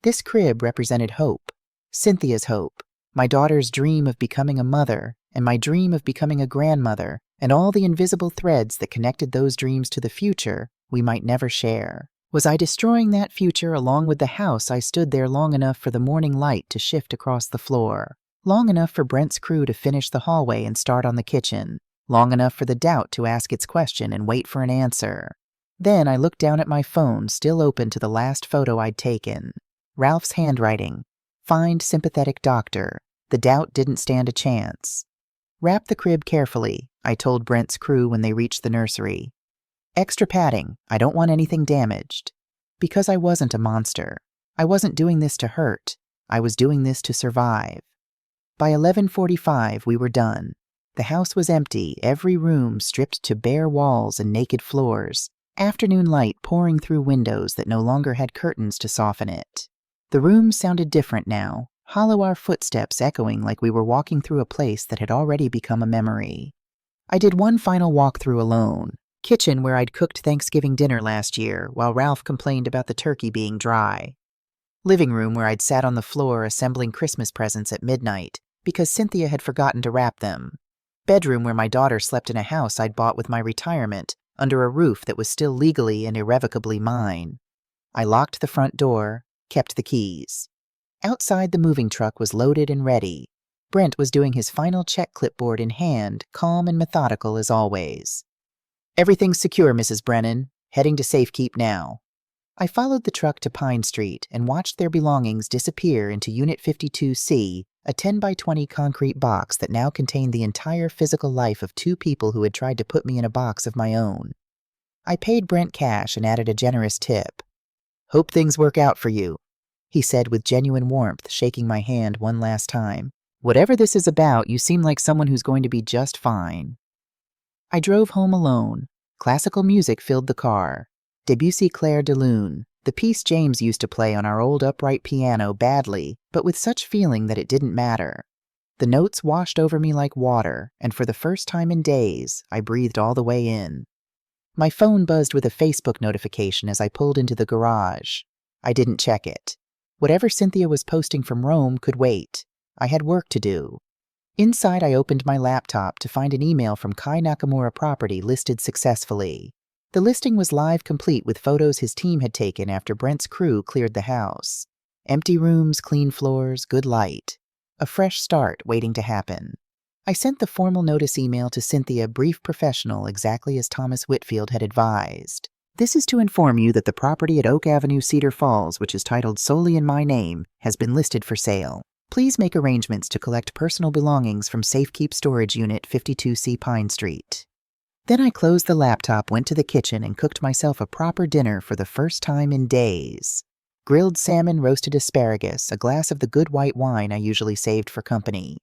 This crib represented hope. Cynthia's hope, my daughter's dream of becoming a mother, and my dream of becoming a grandmother, and all the invisible threads that connected those dreams to the future we might never share. Was I destroying that future along with the house I stood there long enough for the morning light to shift across the floor, long enough for Brent's crew to finish the hallway and start on the kitchen, long enough for the doubt to ask its question and wait for an answer? Then I looked down at my phone, still open to the last photo I'd taken. Ralph's handwriting. Find sympathetic doctor. The doubt didn't stand a chance. Wrap the crib carefully, I told Brent's crew when they reached the nursery. Extra padding. I don't want anything damaged. Because I wasn't a monster. I wasn't doing this to hurt. I was doing this to survive. By 11:45, we were done. The house was empty, every room stripped to bare walls and naked floors, afternoon light pouring through windows that no longer had curtains to soften it. The room sounded different now, hollow, our footsteps echoing like we were walking through a place that had already become a memory. I did one final walkthrough alone. Kitchen where I'd cooked Thanksgiving dinner last year, while Ralph complained about the turkey being dry. Living room where I'd sat on the floor assembling Christmas presents at midnight, because Cynthia had forgotten to wrap them. Bedroom where my daughter slept in a house I'd bought with my retirement, under a roof that was still legally and irrevocably mine. I locked the front door, kept the keys. Outside, the moving truck was loaded and ready. Brent was doing his final check, clipboard in hand, calm and methodical as always. Everything's secure, Mrs. Brennan. Heading to safekeep now. I followed the truck to Pine Street and watched their belongings disappear into Unit 52C, a 10 by 20 concrete box that now contained the entire physical life of 2 people who had tried to put me in a box of my own. I paid Brent cash and added a generous tip. Hope things work out for you, he said with genuine warmth, shaking my hand one last time. Whatever this is about, you seem like someone who's going to be just fine. I drove home alone. Classical music filled the car. Debussy Clair de Lune, the piece James used to play on our old upright piano badly, but with such feeling that it didn't matter. The notes washed over me like water, and for the first time in days, I breathed all the way in. My phone buzzed with a Facebook notification as I pulled into the garage. I didn't check it. Whatever Cynthia was posting from Rome could wait. I had work to do. Inside, I opened my laptop to find an email from Kai Nakamura Property listed successfully. The listing was live, complete with photos his team had taken after Brent's crew cleared the house. Empty rooms, clean floors, good light. A fresh start waiting to happen. I sent the formal notice email to Cynthia, brief, professional, exactly as Thomas Whitfield had advised. This is to inform you that the property at Oak Avenue, Cedar Falls, which is titled solely in my name, has been listed for sale. Please make arrangements to collect personal belongings from Safekeep Storage Unit 52C Pine Street. Then I closed the laptop, went to the kitchen, and cooked myself a proper dinner for the first time in days. Grilled salmon, roasted asparagus, a glass of the good white wine I usually saved for company.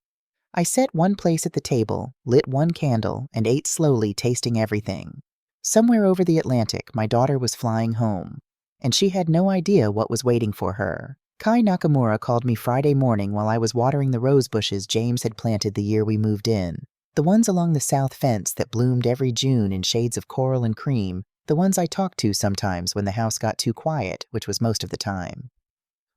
I set one place at the table, lit one candle, and ate slowly, tasting everything. Somewhere over the Atlantic, my daughter was flying home, and she had no idea what was waiting for her. Kai Nakamura called me Friday morning while I was watering the rose bushes James had planted the year we moved in. The ones along the south fence that bloomed every June in shades of coral and cream, the ones I talked to sometimes when the house got too quiet, which was most of the time.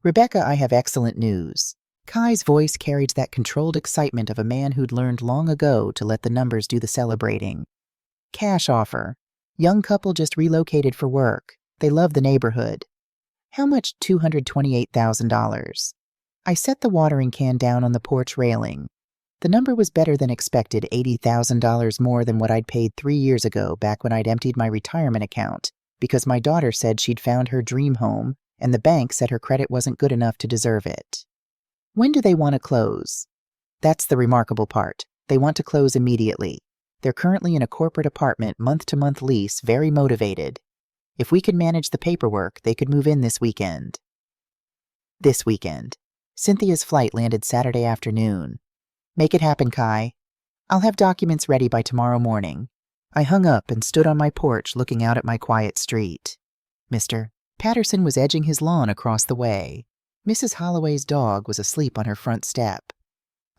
Rebecca, I have excellent news. Kai's voice carried that controlled excitement of a man who'd learned long ago to let the numbers do the celebrating. Cash offer. Young couple just relocated for work. They love the neighborhood. How much? $228,000. I set the watering can down on the porch railing. The number was better than expected, $80,000 more than what I'd paid 3 years ago, back when I'd emptied my retirement account, because my daughter said she'd found her dream home, and the bank said her credit wasn't good enough to deserve it. When do they want to close? That's the remarkable part. They want to close immediately. They're currently in a corporate apartment, month-to-month lease, very motivated. If we could manage the paperwork, they could move in this weekend. This weekend. Cynthia's flight landed Saturday afternoon. Make it happen, Kai. I'll have documents ready by tomorrow morning. I hung up and stood on my porch looking out at my quiet street. Mr. Patterson was edging his lawn across the way. Mrs. Holloway's dog was asleep on her front step.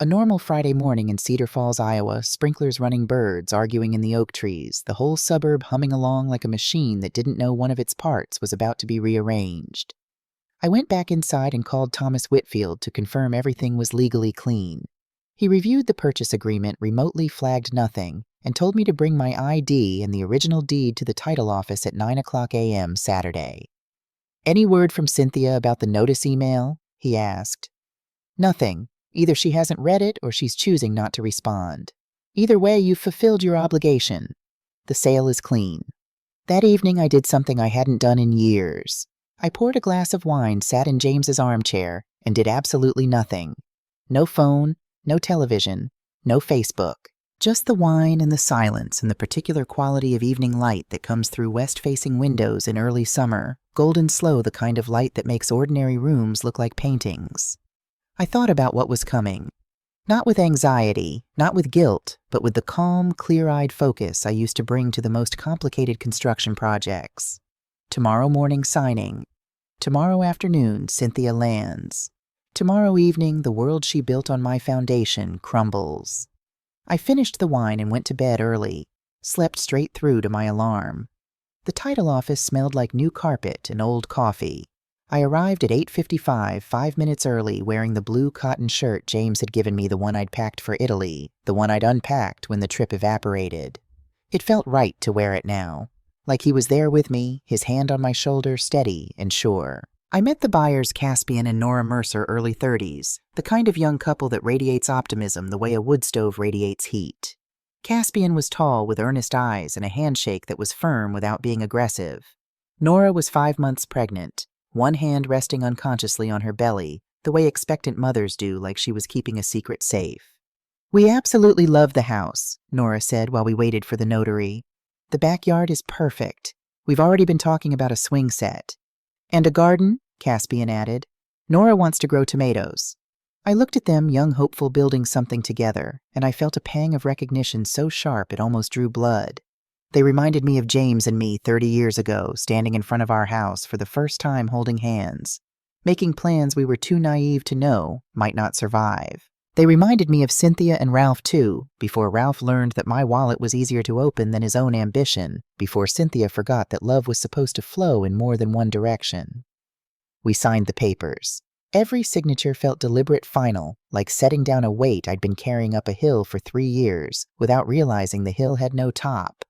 A normal Friday morning in Cedar Falls, Iowa, sprinklers running, birds arguing in the oak trees, the whole suburb humming along like a machine that didn't know one of its parts was about to be rearranged. I went back inside and called Thomas Whitfield to confirm everything was legally clean. He reviewed the purchase agreement, remotely flagged nothing, and told me to bring my ID and the original deed to the title office at 9:00 a.m. Saturday. Any word from Cynthia about the notice email? He asked. Nothing. Either she hasn't read it or she's choosing not to respond. Either way, you've fulfilled your obligation. The sale is clean. That evening I did something I hadn't done in years. I poured a glass of wine, sat in James's armchair, and did absolutely nothing. No phone, no television, no Facebook. Just the wine and the silence and the particular quality of evening light that comes through west-facing windows in early summer, golden slow, the kind of light that makes ordinary rooms look like paintings. I thought about what was coming. Not with anxiety, not with guilt, but with the calm, clear-eyed focus I used to bring to the most complicated construction projects. Tomorrow morning signing. Tomorrow afternoon, Cynthia lands. Tomorrow evening, the world she built on my foundation crumbles. I finished the wine and went to bed early, slept straight through to my alarm. The title office smelled like new carpet and old coffee. I arrived at 8:55, 5 minutes early, wearing the blue cotton shirt James had given me, the one I'd packed for Italy, the one I'd unpacked when the trip evaporated. It felt right to wear it now, like he was there with me, his hand on my shoulder, steady and sure. I met the buyers, Caspian and Nora Mercer, early 30s, the kind of young couple that radiates optimism the way a wood stove radiates heat. Caspian was tall with earnest eyes and a handshake that was firm without being aggressive. Nora was 5 months pregnant, one hand resting unconsciously on her belly, the way expectant mothers do, like she was keeping a secret safe. We absolutely love the house, Nora said while we waited for the notary. The backyard is perfect. We've already been talking about a swing set. And a garden, Caspian added. Nora wants to grow tomatoes. I looked at them, young hopeful, building something together, and I felt a pang of recognition so sharp it almost drew blood. They reminded me of James and me 30 years ago, standing in front of our house for the first time holding hands, making plans we were too naive to know might not survive. They reminded me of Cynthia and Ralph too, before Ralph learned that my wallet was easier to open than his own ambition, before Cynthia forgot that love was supposed to flow in more than one direction. We signed the papers. Every signature felt deliberate, final, like setting down a weight I'd been carrying up a hill for 3 years, without realizing the hill had no top.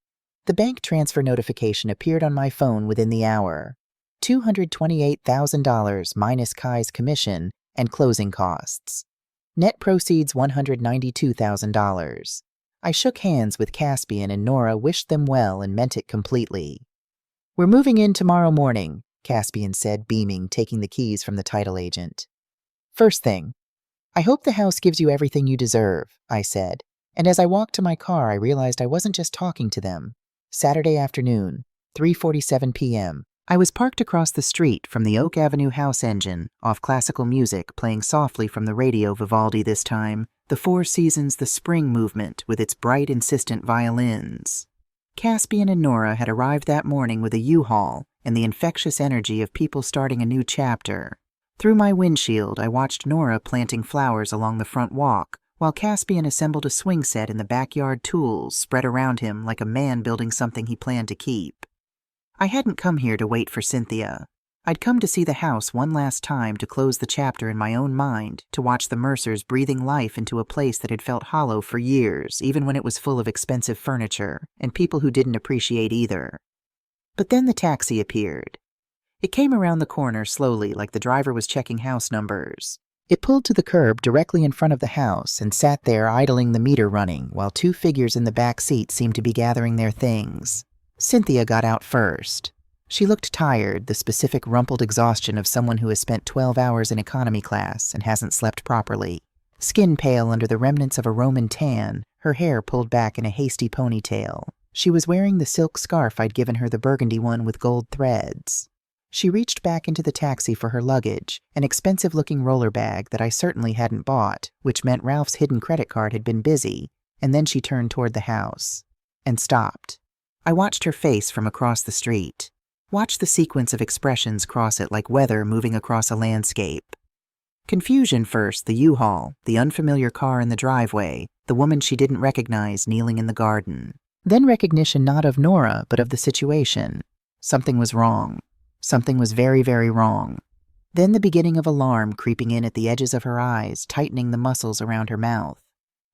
The bank transfer notification appeared on my phone within the hour. $228,000 minus Kai's commission and closing costs. Net proceeds $192,000. I shook hands with Caspian and Nora, wished them well, and meant it completely. We're moving in tomorrow morning, Caspian said, beaming, taking the keys from the title agent. First thing. I hope the house gives you everything you deserve, I said. And as I walked to my car, I realized I wasn't just talking to them. Saturday afternoon, 3:47 p.m. I was parked across the street from the Oak Avenue house engine, off classical music playing softly from the radio Vivaldi this time, the Four Seasons The Spring movement with its bright, insistent violins. Caspian and Nora had arrived that morning with a U-Haul and the infectious energy of people starting a new chapter. Through my windshield, I watched Nora planting flowers along the front walk, while Caspian assembled a swing set in the backyard, tools spread around him like a man building something he planned to keep. I hadn't come here to wait for Cynthia. I'd come to see the house one last time, to close the chapter in my own mind, to watch the Mercers breathing life into a place that had felt hollow for years, even when it was full of expensive furniture, and people who didn't appreciate either. But then the taxi appeared. It came around the corner slowly, like the driver was checking house numbers. It pulled to the curb directly in front of the house and sat there idling the meter running, while two figures in the back seat seemed to be gathering their things. Cynthia got out first. She looked tired, the specific rumpled exhaustion of someone who has spent 12 hours in economy class and hasn't slept properly. Skin pale under the remnants of a Roman tan, her hair pulled back in a hasty ponytail. She was wearing the silk scarf I'd given her, the burgundy one with gold threads. She reached back into the taxi for her luggage, an expensive-looking roller bag that I certainly hadn't bought, which meant Ralph's hidden credit card had been busy, and then she turned toward the house. And stopped. I watched her face from across the street. Watched the sequence of expressions cross it like weather moving across a landscape. Confusion first, the U-Haul, the unfamiliar car in the driveway, the woman she didn't recognize kneeling in the garden. Then recognition not of Nora, but of the situation. Something was wrong. Something was very, very wrong. Then the beginning of alarm creeping in at the edges of her eyes, tightening the muscles around her mouth.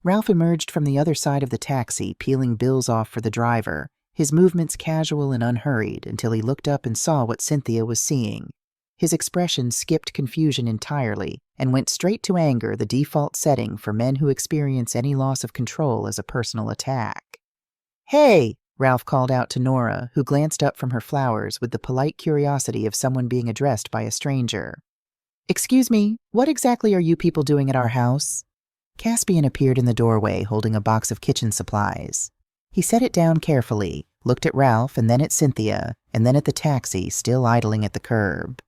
Ralph emerged from the other side of the taxi, peeling bills off for the driver, his movements casual and unhurried, until he looked up and saw what Cynthia was seeing. His expression skipped confusion entirely and went straight to anger, the default setting for men who experience any loss of control as a personal attack. "Hey!" Ralph called out to Nora, who glanced up from her flowers with the polite curiosity of someone being addressed by a stranger. "Excuse me, what exactly are you people doing at our house?" Caspian appeared in the doorway holding a box of kitchen supplies. He set it down carefully, looked at Ralph and then at Cynthia, and then at the taxi still idling at the curb.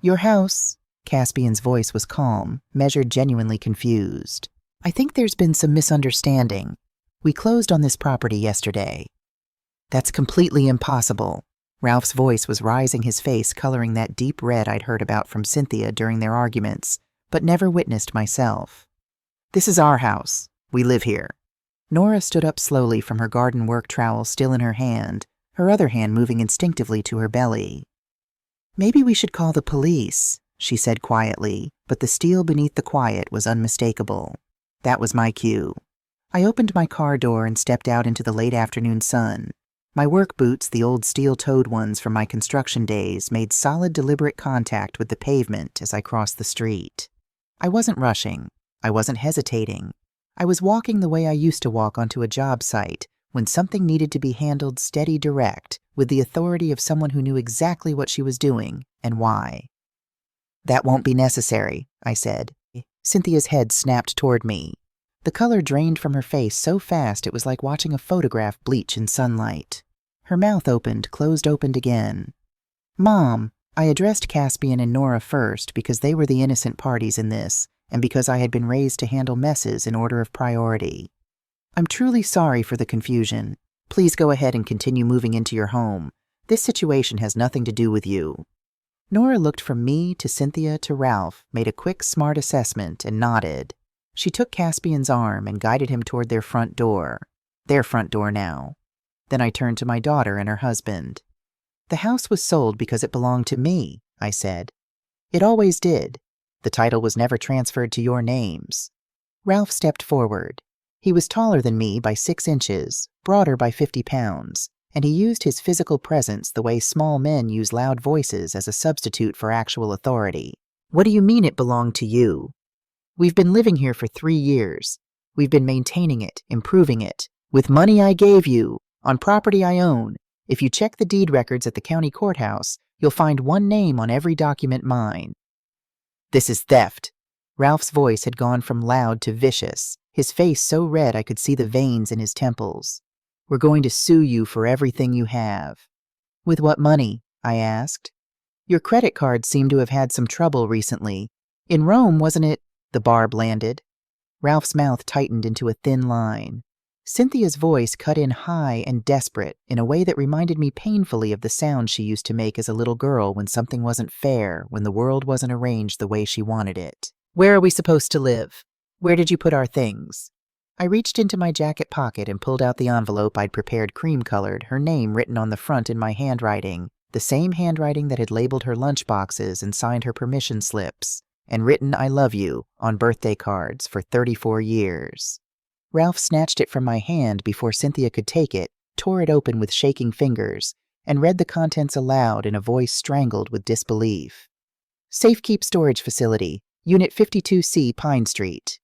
"Your house," Caspian's voice was calm, measured, genuinely confused. "I think there's been some misunderstanding. We closed on this property yesterday." "That's completely impossible." Ralph's voice was rising, his face coloring that deep red I'd heard about from Cynthia during their arguments, but never witnessed myself. "This is our house. We live here." Nora stood up slowly from her garden work trowel still in her hand, her other hand moving instinctively to her belly. "Maybe we should call the police," she said quietly, but the steel beneath the quiet was unmistakable. That was my cue. I opened my car door and stepped out into the late afternoon sun. My work boots, the old steel-toed ones from my construction days, made solid, deliberate contact with the pavement as I crossed the street. I wasn't rushing. I wasn't hesitating. I was walking the way I used to walk onto a job site when something needed to be handled steady, direct, with the authority of someone who knew exactly what she was doing and why. "That won't be necessary," I said. Cynthia's head snapped toward me. The color drained from her face so fast it was like watching a photograph bleach in sunlight. Her mouth opened, closed, opened again. "Mom," I addressed Caspian and Nora first because they were the innocent parties in this, and because I had been raised to handle messes in order of priority. "I'm truly sorry for the confusion. Please go ahead and continue moving into your home. This situation has nothing to do with you." Nora looked from me to Cynthia to Ralph, made a quick, smart assessment, and nodded. She took Caspian's arm and guided him toward their front door. Their front door now. Then I turned to my daughter and her husband. "The house was sold because it belonged to me," I said. "It always did. The title was never transferred to your names." Ralph stepped forward. He was taller than me by 6 inches, broader by 50 pounds, and he used his physical presence the way small men use loud voices as a substitute for actual authority. "What do you mean it belonged to you? We've been living here for 3 years. We've been maintaining it, improving it, with money I gave you, on property I own. If you check the deed records at the county courthouse, you'll find one name on every document mine." "This is theft." Ralph's voice had gone from loud to vicious, his face so red I could see the veins in his temples. "We're going to sue you for everything you have." "With what money?" I asked. "Your credit cards seem to have had some trouble recently. In Rome, wasn't it?" The barb landed. Ralph's mouth tightened into a thin line. Cynthia's voice cut in high and desperate in a way that reminded me painfully of the sound she used to make as a little girl when something wasn't fair, when the world wasn't arranged the way she wanted it. "Where are we supposed to live? Where did you put our things?" I reached into my jacket pocket and pulled out the envelope I'd prepared cream-colored, her name written on the front in my handwriting, the same handwriting that had labeled her lunchboxes and signed her permission slips, and written "I love you" on birthday cards for 34 years. Ralph snatched it from my hand before Cynthia could take it, tore it open with shaking fingers, and read the contents aloud in a voice strangled with disbelief. "Safekeep Storage Facility, Unit 52C, Pine Street."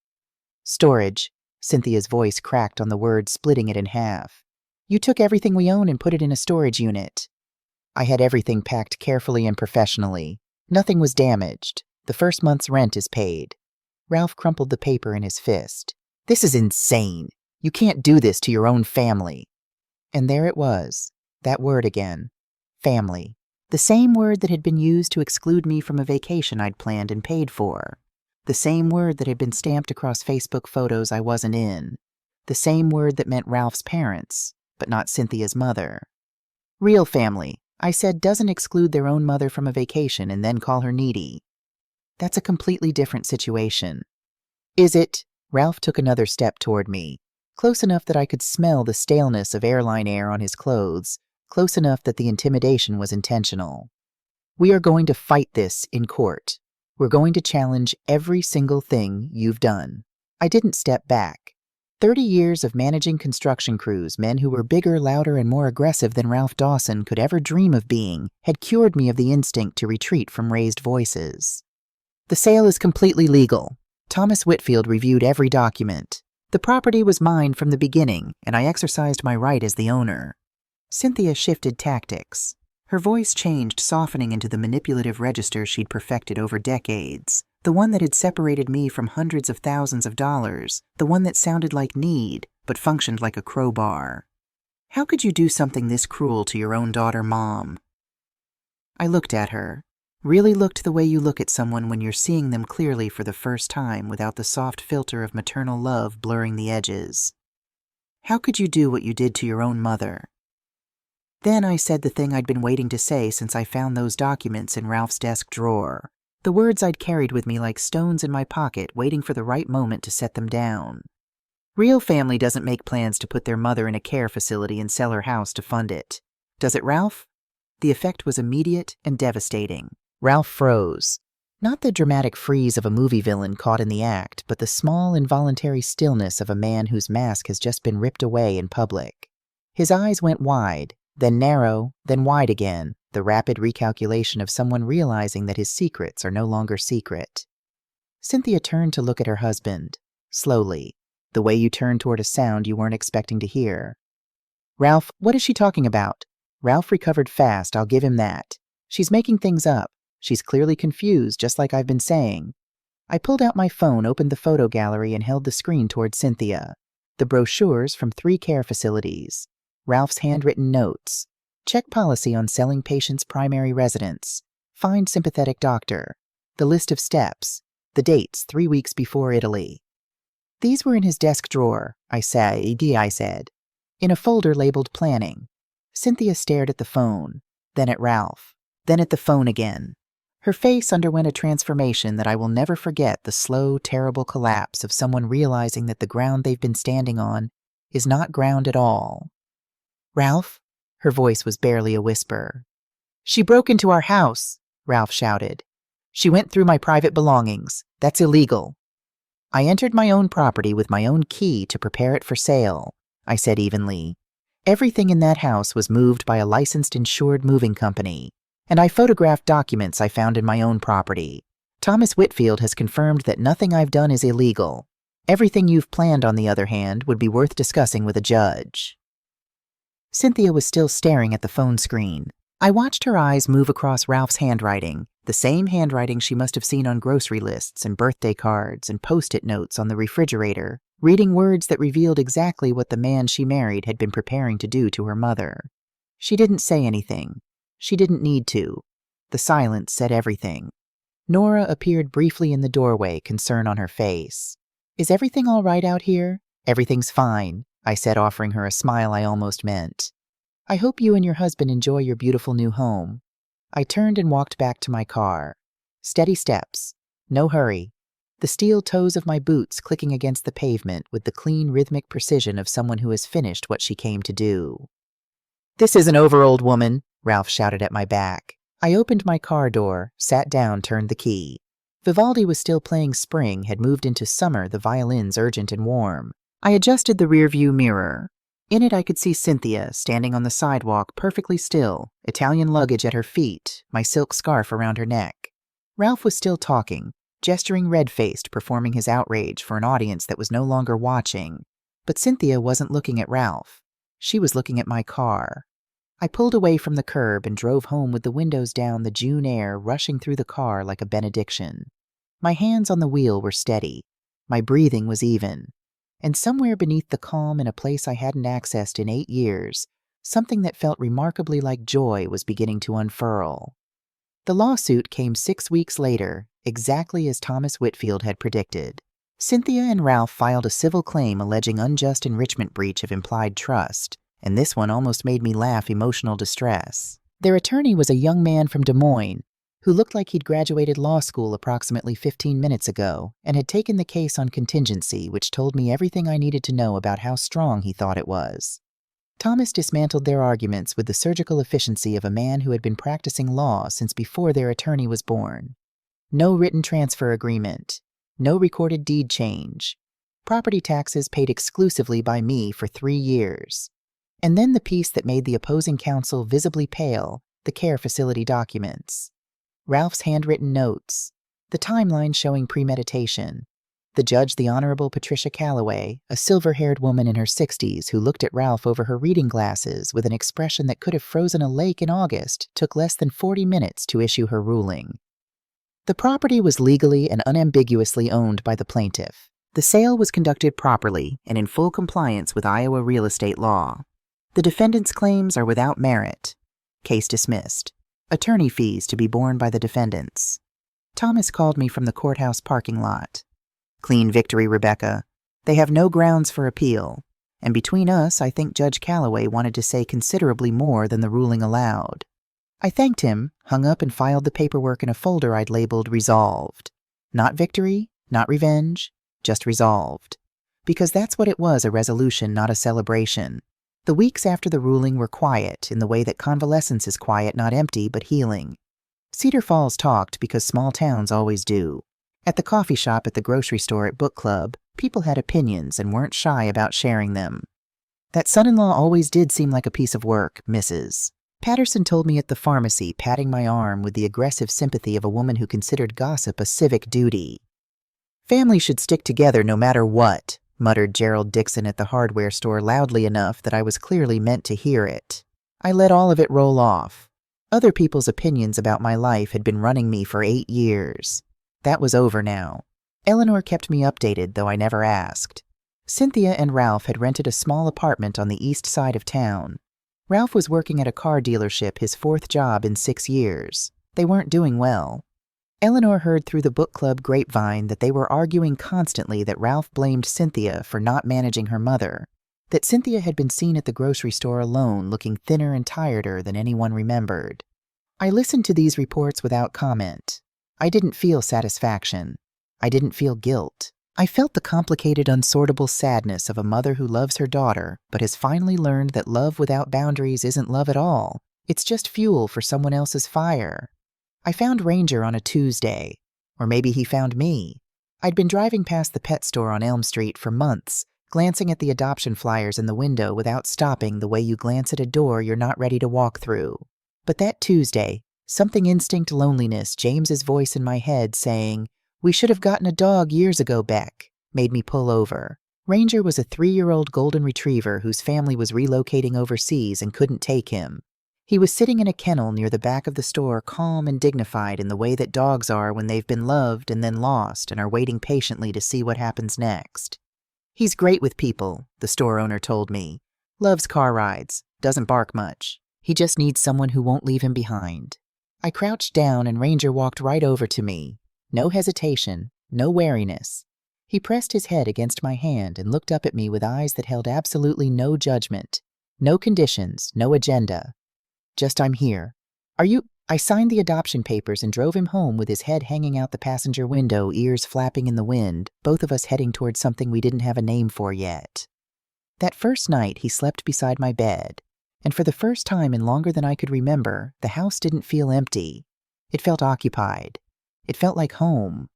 "Storage," Cynthia's voice cracked on the word, splitting it in half. "You took everything we own and put it in a storage unit." I had everything packed carefully and professionally. Nothing was damaged. The first month's rent is paid. Ralph crumpled the paper in his fist. "This is insane. You can't do this to your own family." And there it was, that word again. Family. The same word that had been used to exclude me from a vacation I'd planned and paid for. The same word that had been stamped across Facebook photos I wasn't in. The same word that meant Ralph's parents, but not Cynthia's mother. "Real family," I said, "doesn't exclude their own mother from a vacation and then call her needy. That's a completely different situation." "Is it?" Ralph took another step toward me, close enough that I could smell the staleness of airline air on his clothes, close enough that the intimidation was intentional. "We are going to fight this in court. We're going to challenge every single thing you've done." I didn't step back. 30 years of managing construction crews, men who were bigger, louder, and more aggressive than Ralph Dawson could ever dream of being, had cured me of the instinct to retreat from raised voices. "The sale is completely legal. Thomas Whitfield reviewed every document. The property was mine from the beginning, and I exercised my right as the owner." Cynthia shifted tactics. Her voice changed, softening into the manipulative register she'd perfected over decades, the one that had separated me from hundreds of thousands of dollars, the one that sounded like need, but functioned like a crowbar. "How could you do something this cruel to your own daughter, Mom?" I looked at her. Really looked the way you look at someone when you're seeing them clearly for the first time without the soft filter of maternal love blurring the edges. "How could you do what you did to your own mother?" Then I said the thing I'd been waiting to say since I found those documents in Ralph's desk drawer. The words I'd carried with me like stones in my pocket, waiting for the right moment to set them down. "Real family doesn't make plans to put their mother in a care facility and sell her house to fund it. Does it, Ralph?" The effect was immediate and devastating. Ralph froze. Not the dramatic freeze of a movie villain caught in the act, but the small, involuntary stillness of a man whose mask has just been ripped away in public. His eyes went wide, then narrow, then wide again, the rapid recalculation of someone realizing that his secrets are no longer secret. Cynthia turned to look at her husband, slowly, the way you turn toward a sound you weren't expecting to hear. "Ralph, what is she talking about?" Ralph recovered fast, I'll give him that. "She's making things up. She's clearly confused, just like I've been saying." I pulled out my phone, opened the photo gallery, and held the screen toward Cynthia. The brochures from 3 care facilities. Ralph's handwritten notes. Check policy on selling patients' primary residence. Find sympathetic doctor. The list of steps. The dates 3 weeks before Italy. "These were in his desk drawer," I said, "in a folder labeled planning." Cynthia stared at the phone, then at Ralph, then at the phone again. Her face underwent a transformation that I will never forget, the slow, terrible collapse of someone realizing that the ground they've been standing on is not ground at all. "Ralph?" Her voice was barely a whisper. "She broke into our house," Ralph shouted. "She went through my private belongings. That's illegal." "I entered my own property with my own key to prepare it for sale," I said evenly. "Everything in that house was moved by a licensed insured moving company. And I photographed documents I found in my own property. Thomas Whitfield has confirmed that nothing I've done is illegal. Everything you've planned, on the other hand, would be worth discussing with a judge." Cynthia was still staring at the phone screen. I watched her eyes move across Ralph's handwriting, the same handwriting she must have seen on grocery lists and birthday cards and post-it notes on the refrigerator, reading words that revealed exactly what the man she married had been preparing to do to her mother. She didn't say anything. She didn't need to. The silence said everything. Nora appeared briefly in the doorway, concern on her face. "Is everything all right out here?" "Everything's fine," I said, offering her a smile I almost meant. "I hope you and your husband enjoy your beautiful new home." I turned and walked back to my car. Steady steps. No hurry. The steel toes of my boots clicking against the pavement with the clean, rhythmic precision of someone who has finished what she came to do. "This isn't over, old woman," Ralph shouted at my back. I opened my car door, sat down, turned the key. Vivaldi was still playing Spring, had moved into Summer, the violins urgent and warm. I adjusted the rearview mirror. In it I could see Cynthia, standing on the sidewalk, perfectly still, Italian luggage at her feet, my silk scarf around her neck. Ralph was still talking, gesturing red-faced, performing his outrage for an audience that was no longer watching. But Cynthia wasn't looking at Ralph. She was looking at my car. I pulled away from the curb and drove home with the windows down, the June air rushing through the car like a benediction. My hands on the wheel were steady. My breathing was even. And somewhere beneath the calm in a place I hadn't accessed in 8 years, something that felt remarkably like joy was beginning to unfurl. The lawsuit came 6 weeks later, exactly as Thomas Whitfield had predicted. Cynthia and Ralph filed a civil claim alleging unjust enrichment breach of implied trust, and this one almost made me laugh emotional distress. Their attorney was a young man from Des Moines who looked like he'd graduated law school approximately 15 minutes ago and had taken the case on contingency, which told me everything I needed to know about how strong he thought it was. Thomas dismantled their arguments with the surgical efficiency of a man who had been practicing law since before their attorney was born. No written transfer agreement. No recorded deed change. Property taxes paid exclusively by me for 3 years. And then the piece that made the opposing counsel visibly pale, the care facility documents. Ralph's handwritten notes. The timeline showing premeditation. The judge, the Honorable Patricia Calloway, a silver-haired woman in her 60s who looked at Ralph over her reading glasses with an expression that could have frozen a lake in August, took less than 40 minutes to issue her ruling. The property was legally and unambiguously owned by the plaintiff. The sale was conducted properly and in full compliance with Iowa real estate law. The defendant's claims are without merit. Case dismissed. Attorney fees to be borne by the defendants. Thomas called me from the courthouse parking lot. "Clean victory, Rebecca. They have no grounds for appeal. And between us, I think Judge Calloway wanted to say considerably more than the ruling allowed." I thanked him, hung up and filed the paperwork in a folder I'd labeled Resolved. Not victory, not revenge, just resolved. Because that's what it was, a resolution, not a celebration. The weeks after the ruling were quiet, in the way that convalescence is quiet, not empty, but healing. Cedar Falls talked because small towns always do. At the coffee shop, at the grocery store, at book club, people had opinions and weren't shy about sharing them. That son-in-law always did seem like a piece of work, Mrs. Patterson told me at the pharmacy, patting my arm with the aggressive sympathy of a woman who considered gossip a civic duty. "Families should stick together no matter what," muttered Gerald Dixon at the hardware store loudly enough that I was clearly meant to hear it. I let all of it roll off. Other people's opinions about my life had been running me for 8 years. That was over now. Eleanor kept me updated, though I never asked. Cynthia and Ralph had rented a small apartment on the east side of town. Ralph was working at a car dealership, his 4th job in 6 years. They weren't doing well. Eleanor heard through the book club grapevine that they were arguing constantly that Ralph blamed Cynthia for not managing her mother, that Cynthia had been seen at the grocery store alone, looking thinner and tireder than anyone remembered. I listened to these reports without comment. I didn't feel satisfaction. I didn't feel guilt. I felt the complicated, unsortable sadness of a mother who loves her daughter, but has finally learned that love without boundaries isn't love at all. It's just fuel for someone else's fire. I found Ranger on a Tuesday. Or maybe he found me. I'd been driving past the pet store on Elm Street for months, glancing at the adoption flyers in the window without stopping the way you glance at a door you're not ready to walk through. But that Tuesday, something instinct loneliness, James's voice in my head saying, "We should have gotten a dog years ago, Beck," made me pull over. Ranger was a 3-year-old golden retriever whose family was relocating overseas and couldn't take him. He was sitting in a kennel near the back of the store, calm and dignified in the way that dogs are when they've been loved and then lost and are waiting patiently to see what happens next. He's great with people, the store owner told me. Loves car rides, doesn't bark much. He just needs someone who won't leave him behind. I crouched down and Ranger walked right over to me. No hesitation, no wariness. He pressed his head against my hand and looked up at me with eyes that held absolutely no judgment. No conditions, no agenda. Just, I'm here. Are you? I signed the adoption papers and drove him home with his head hanging out the passenger window, ears flapping in the wind, both of us heading towards something we didn't have a name for yet. That first night, he slept beside my bed, and for the first time in longer than I could remember, the house didn't feel empty. It felt occupied. It felt like home.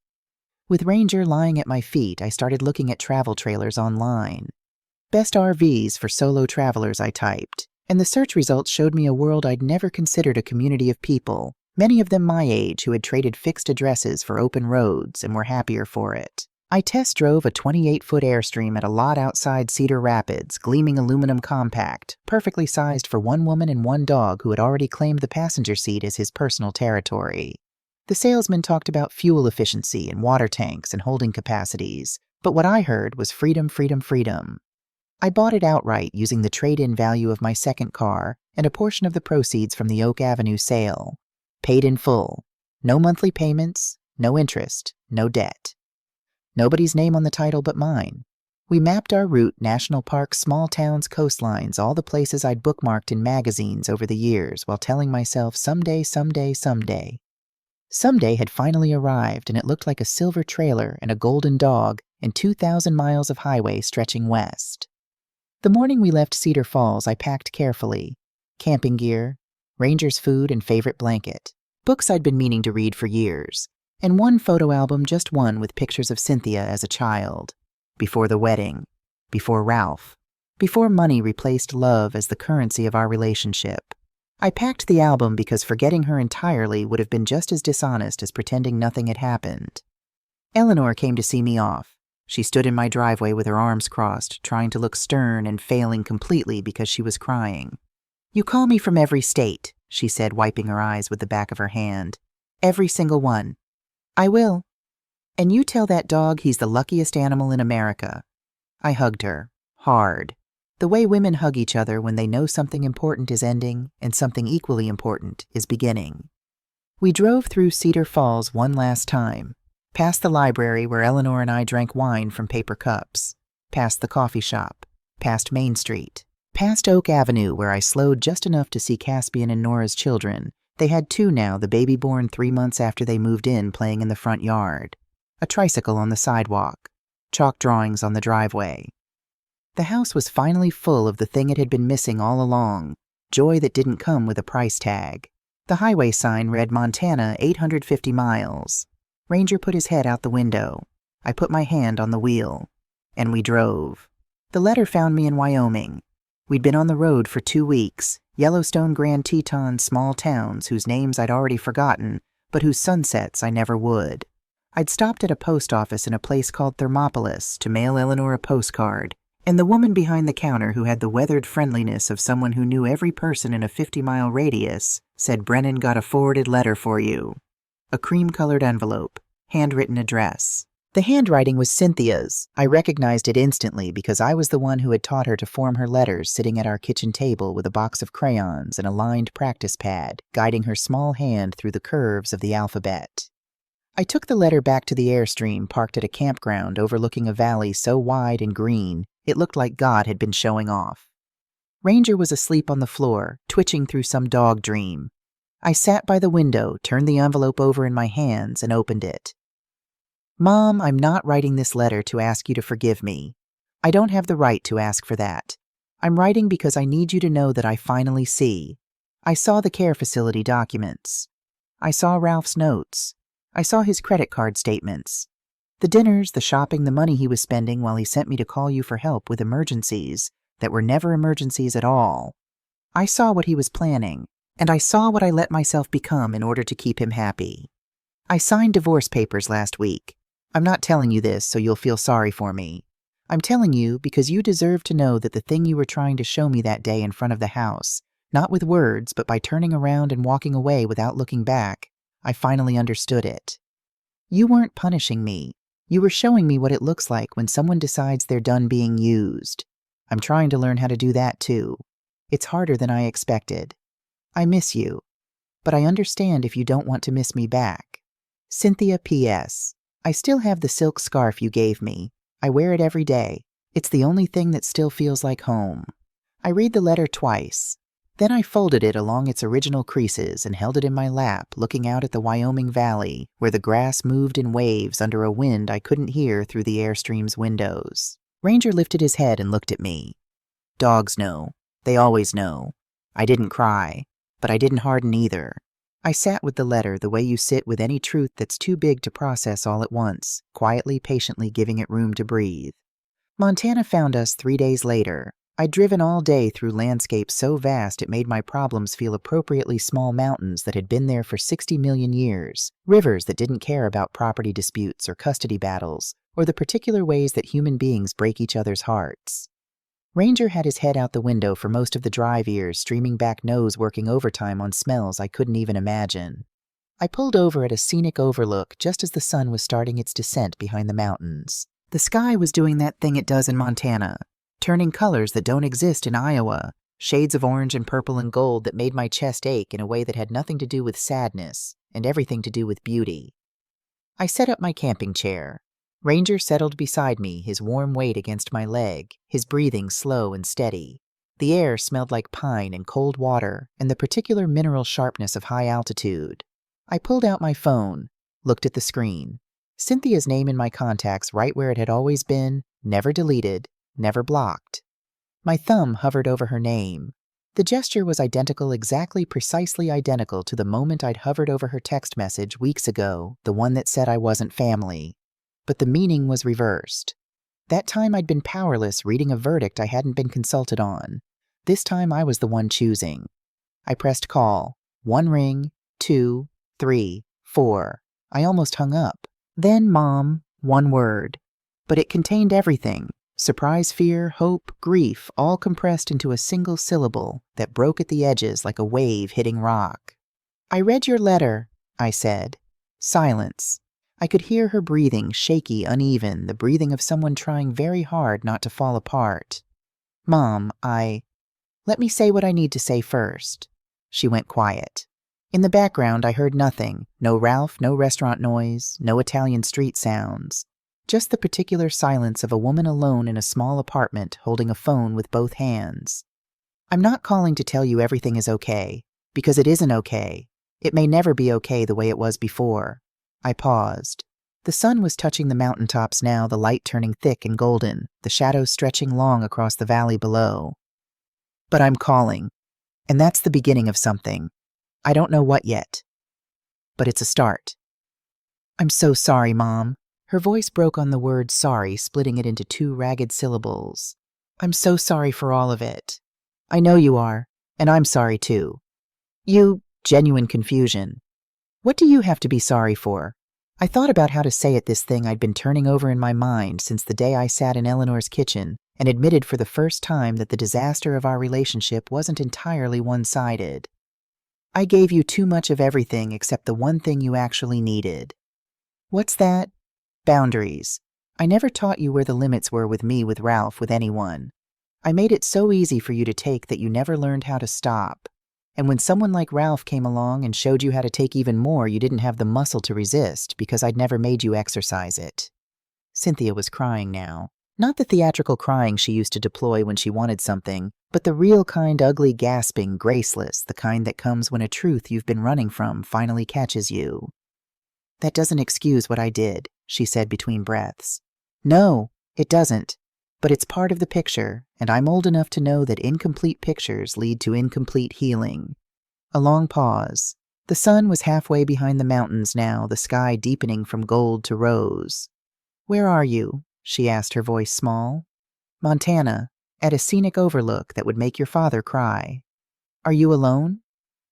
With Ranger lying at my feet, I started looking at travel trailers online. Best RVs for solo travelers, I typed, and the search results showed me a world I'd never considered a community of people, many of them my age who had traded fixed addresses for open roads and were happier for it. I test drove a 28-foot Airstream at a lot outside Cedar Rapids, gleaming aluminum compact, perfectly sized for one woman and one dog who had already claimed the passenger seat as his personal territory. The salesman talked about fuel efficiency and water tanks and holding capacities, but what I heard was freedom, freedom, freedom. I bought it outright using the trade-in value of my second car and a portion of the proceeds from the Oak Avenue sale. Paid in full. No monthly payments, no interest, no debt. Nobody's name on the title but mine. We mapped our route, national parks, small towns, coastlines, all the places I'd bookmarked in magazines over the years while telling myself someday, someday, someday. Someday had finally arrived, and it looked like a silver trailer and a golden dog and 2,000 miles of highway stretching west. The morning we left Cedar Falls, I packed carefully. Camping gear, Ranger's food and favorite blanket, books I'd been meaning to read for years, and one photo album, just one, with pictures of Cynthia as a child. Before the wedding, before Ralph, before money replaced love as the currency of our relationship. I packed the album because forgetting her entirely would have been just as dishonest as pretending nothing had happened. Eleanor came to see me off. She stood in my driveway with her arms crossed, trying to look stern and failing completely because she was crying. "You call me from every state," she said, wiping her eyes with the back of her hand. "Every single one." "I will. And you tell that dog he's the luckiest animal in America." I hugged her, hard. The way women hug each other when they know something important is ending and something equally important is beginning. We drove through Cedar Falls one last time. Past the library where Eleanor and I drank wine from paper cups, past the coffee shop, past Main Street, past Oak Avenue where I slowed just enough to see Caspian and Nora's children. They had two now, the baby born 3 months after they moved in, playing in the front yard. A tricycle on the sidewalk, chalk drawings on the driveway. The house was finally full of the thing it had been missing all along, joy that didn't come with a price tag. The highway sign read Montana 850 miles. Ranger put his head out the window. I put my hand on the wheel. And we drove. The letter found me in Wyoming. We'd been on the road for 2 weeks. Yellowstone, Grand Teton, small towns whose names I'd already forgotten, but whose sunsets I never would. I'd stopped at a post office in a place called Thermopolis to mail Eleanor a postcard, and the woman behind the counter, who had the weathered friendliness of someone who knew every person in a 50-mile radius, said, "Brennan got a forwarded letter for you." A cream-colored envelope, handwritten address. The handwriting was Cynthia's. I recognized it instantly because I was the one who had taught her to form her letters, sitting at our kitchen table with a box of crayons and a lined practice pad, guiding her small hand through the curves of the alphabet. I took the letter back to the Airstream, parked at a campground overlooking a valley so wide and green it looked like God had been showing off. Ranger was asleep on the floor, twitching through some dog dream. I sat by the window, turned the envelope over in my hands, and opened it. "Mom, I'm not writing this letter to ask you to forgive me. I don't have the right to ask for that. I'm writing because I need you to know that I finally see. I saw the care facility documents. I saw Ralph's notes. I saw his credit card statements. The dinners, the shopping, the money he was spending while he sent me to call you for help with emergencies that were never emergencies at all. I saw what he was planning, and I saw what I let myself become in order to keep him happy. I signed divorce papers last week. I'm not telling you this so you'll feel sorry for me. I'm telling you because you deserve to know that the thing you were trying to show me that day in front of the house, Not with words, but by turning around and walking away without looking back, I finally understood it. You weren't punishing me. You were showing me what it looks like when someone decides they're done being used. I'm trying to learn how to do that too. It's harder than I expected. I miss you, but I understand if you don't want to miss me back. Cynthia P.S. I still have the silk scarf you gave me. I wear it every day. It's the only thing that still feels like home. I read the letter twice. Then I folded it along its original creases and held it in my lap, looking out at the Wyoming Valley, where the grass moved in waves under a wind I couldn't hear through the Airstream's windows. Ranger lifted his head and looked at me. Dogs know. They always know. I didn't cry, but I didn't harden either. I sat with the letter the way you sit with any truth that's too big to process all at once, quietly, patiently giving it room to breathe. Montana found us 3 days later. I'd driven all day through landscapes so vast it made my problems feel appropriately small mountains that had been there for 60 million years, rivers that didn't care about property disputes or custody battles, or the particular ways that human beings break each other's hearts. Ranger had his head out the window for most of the drive, ears streaming back, nose working overtime on smells I couldn't even imagine. I pulled over at a scenic overlook just as the sun was starting its descent behind the mountains. The sky was doing that thing it does in Montana, turning colors that don't exist in Iowa, shades of orange and purple and gold that made my chest ache in a way that had nothing to do with sadness and everything to do with beauty. I set up my camping chair. Ranger settled beside me, his warm weight against my leg, his breathing slow and steady. The air smelled like pine and cold water and the particular mineral sharpness of high altitude. I pulled out my phone, looked at the screen. Cynthia's name in my contacts right where it had always been, never deleted, never blocked. My thumb hovered over her name. The gesture was identical, precisely identical to the moment I'd hovered over her text message weeks ago, the one that said I wasn't family. But the meaning was reversed. That time I'd been powerless, reading a verdict I hadn't been consulted on. This time I was the one choosing. I pressed call. 1 ring, 2, 3, 4. I almost hung up. Then Mom, 1 word. But it contained everything. Surprise, fear, hope, grief, all compressed into a single syllable that broke at the edges like a wave hitting rock. I read your letter, I said. Silence. I could hear her breathing, shaky, uneven, the breathing of someone trying very hard not to fall apart. Mom, Let me say what I need to say first. She went quiet. In the background, I heard nothing. No Ralph, no restaurant noise, no Italian street sounds. Just the particular silence of a woman alone in a small apartment holding a phone with both hands. I'm not calling to tell you everything is okay, because it isn't okay. It may never be okay the way it was before. I paused. The sun was touching the mountaintops now, the light turning thick and golden, the shadows stretching long across the valley below. But I'm calling, and that's the beginning of something. I don't know what yet, but it's a start. I'm so sorry, Mom. Her voice broke on the word sorry, splitting it into 2 ragged syllables. I'm so sorry for all of it. I know you are, and I'm sorry too. Genuine confusion. What do you have to be sorry for? I thought about how to say it, this thing I'd been turning over in my mind since the day I sat in Eleanor's kitchen and admitted for the first time that the disaster of our relationship wasn't entirely one-sided. I gave you too much of everything except the one thing you actually needed. What's that? Boundaries. I never taught you where the limits were with me, with Ralph, with anyone. I made it so easy for you to take that you never learned how to stop. And when someone like Ralph came along and showed you how to take even more, you didn't have the muscle to resist because I'd never made you exercise it. Cynthia was crying now. Not the theatrical crying she used to deploy when she wanted something, but the real kind, ugly, gasping, graceless, the kind that comes when a truth you've been running from finally catches you. That doesn't excuse what I did, she said between breaths. No, it doesn't. But it's part of the picture, and I'm old enough to know that incomplete pictures lead to incomplete healing. A long pause. The sun was halfway behind the mountains now, the sky deepening from gold to rose. Where are you? She asked, her voice small. Montana, at a scenic overlook that would make your father cry. Are you alone?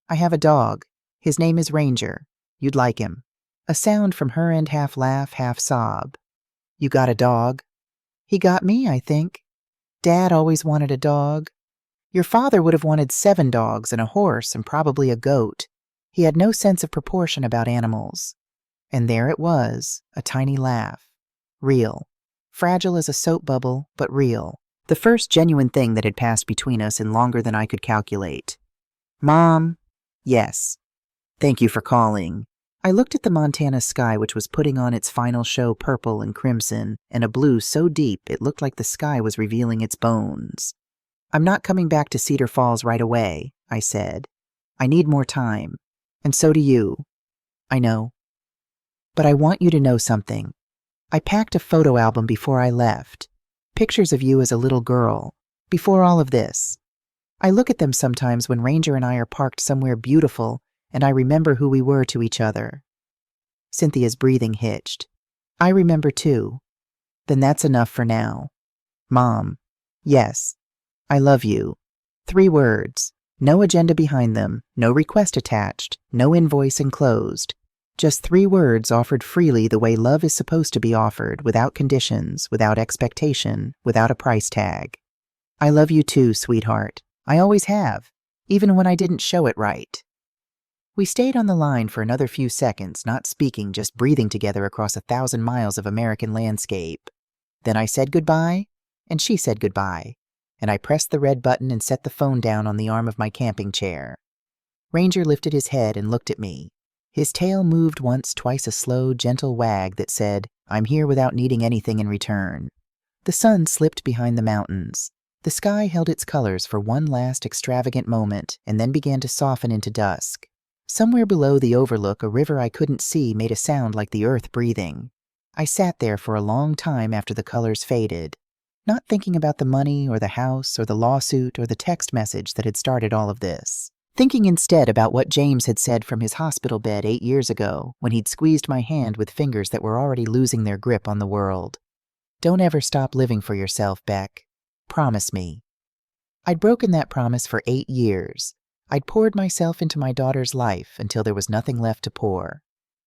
I have a dog. His name is Ranger. You'd like him. A sound from her end, half laugh, half sob. You got a dog? He got me, I think. Dad always wanted a dog. Your father would have wanted 7 dogs and a horse and probably a goat. He had no sense of proportion about animals. And there it was, a tiny laugh. Real. Fragile as a soap bubble, but real. The first genuine thing that had passed between us in longer than I could calculate. Mom? Yes. Thank you for calling. I looked at the Montana sky, which was putting on its final show purple and crimson, and a blue so deep it looked like the sky was revealing its bones. I'm not coming back to Cedar Falls right away, I said. I need more time. And so do you. I know. But I want you to know something. I packed a photo album before I left. Pictures of you as a little girl, before all of this. I look at them sometimes when Ranger and I are parked somewhere beautiful, and I remember who we were to each other. Cynthia's breathing hitched. I remember too. Then that's enough for now. Mom. Yes. I love you. 3 words. No agenda behind them, no request attached, no invoice enclosed. Just 3 words offered freely the way love is supposed to be offered, without conditions, without expectation, without a price tag. I love you too, sweetheart. I always have, even when I didn't show it right. We stayed on the line for another few seconds, not speaking, just breathing together across 1,000 miles of American landscape. Then I said goodbye, and she said goodbye, and I pressed the red button and set the phone down on the arm of my camping chair. Ranger lifted his head and looked at me. His tail moved once, twice, a slow, gentle wag that said, I'm here without needing anything in return. The sun slipped behind the mountains. The sky held its colors for one last extravagant moment and then began to soften into dusk. Somewhere below the overlook, a river I couldn't see made a sound like the earth breathing. I sat there for a long time after the colors faded, not thinking about the money or the house or the lawsuit or the text message that had started all of this. Thinking instead about what James had said from his hospital bed 8 years ago when he'd squeezed my hand with fingers that were already losing their grip on the world. Don't ever stop living for yourself, Beck. Promise me. I'd broken that promise for 8 years. I'd poured myself into my daughter's life until there was nothing left to pour.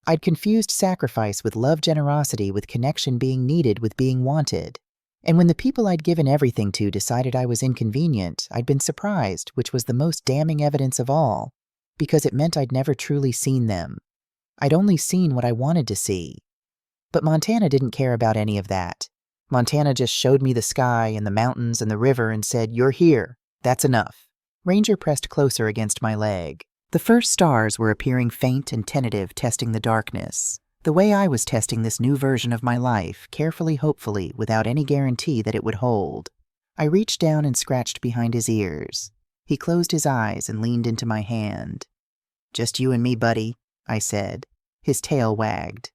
I'd confused sacrifice with love, generosity with connection being needed with being wanted. And when the people I'd given everything to decided I was inconvenient, I'd been surprised, which was the most damning evidence of all, because it meant I'd never truly seen them. I'd only seen what I wanted to see. But Montana didn't care about any of that. Montana just showed me the sky and the mountains and the river and said, "You're here. That's enough." Ranger pressed closer against my leg. The first stars were appearing faint and tentative, testing the darkness. The way I was testing this new version of my life, carefully, hopefully, without any guarantee that it would hold. I reached down and scratched behind his ears. He closed his eyes and leaned into my hand. "Just you and me, buddy," I said. His tail wagged.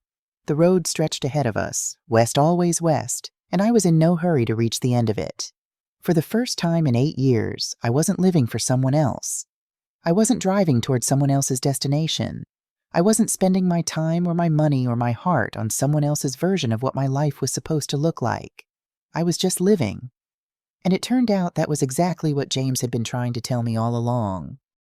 The road stretched ahead of us, west always west, and I was in no hurry to reach the end of it. For the first time in 8 years, I wasn't living for someone else. I wasn't driving toward someone else's destination. I wasn't spending my time or my money or my heart on someone else's version of what my life was supposed to look like. I was just living. And it turned out that was exactly what James had been trying to tell me all along.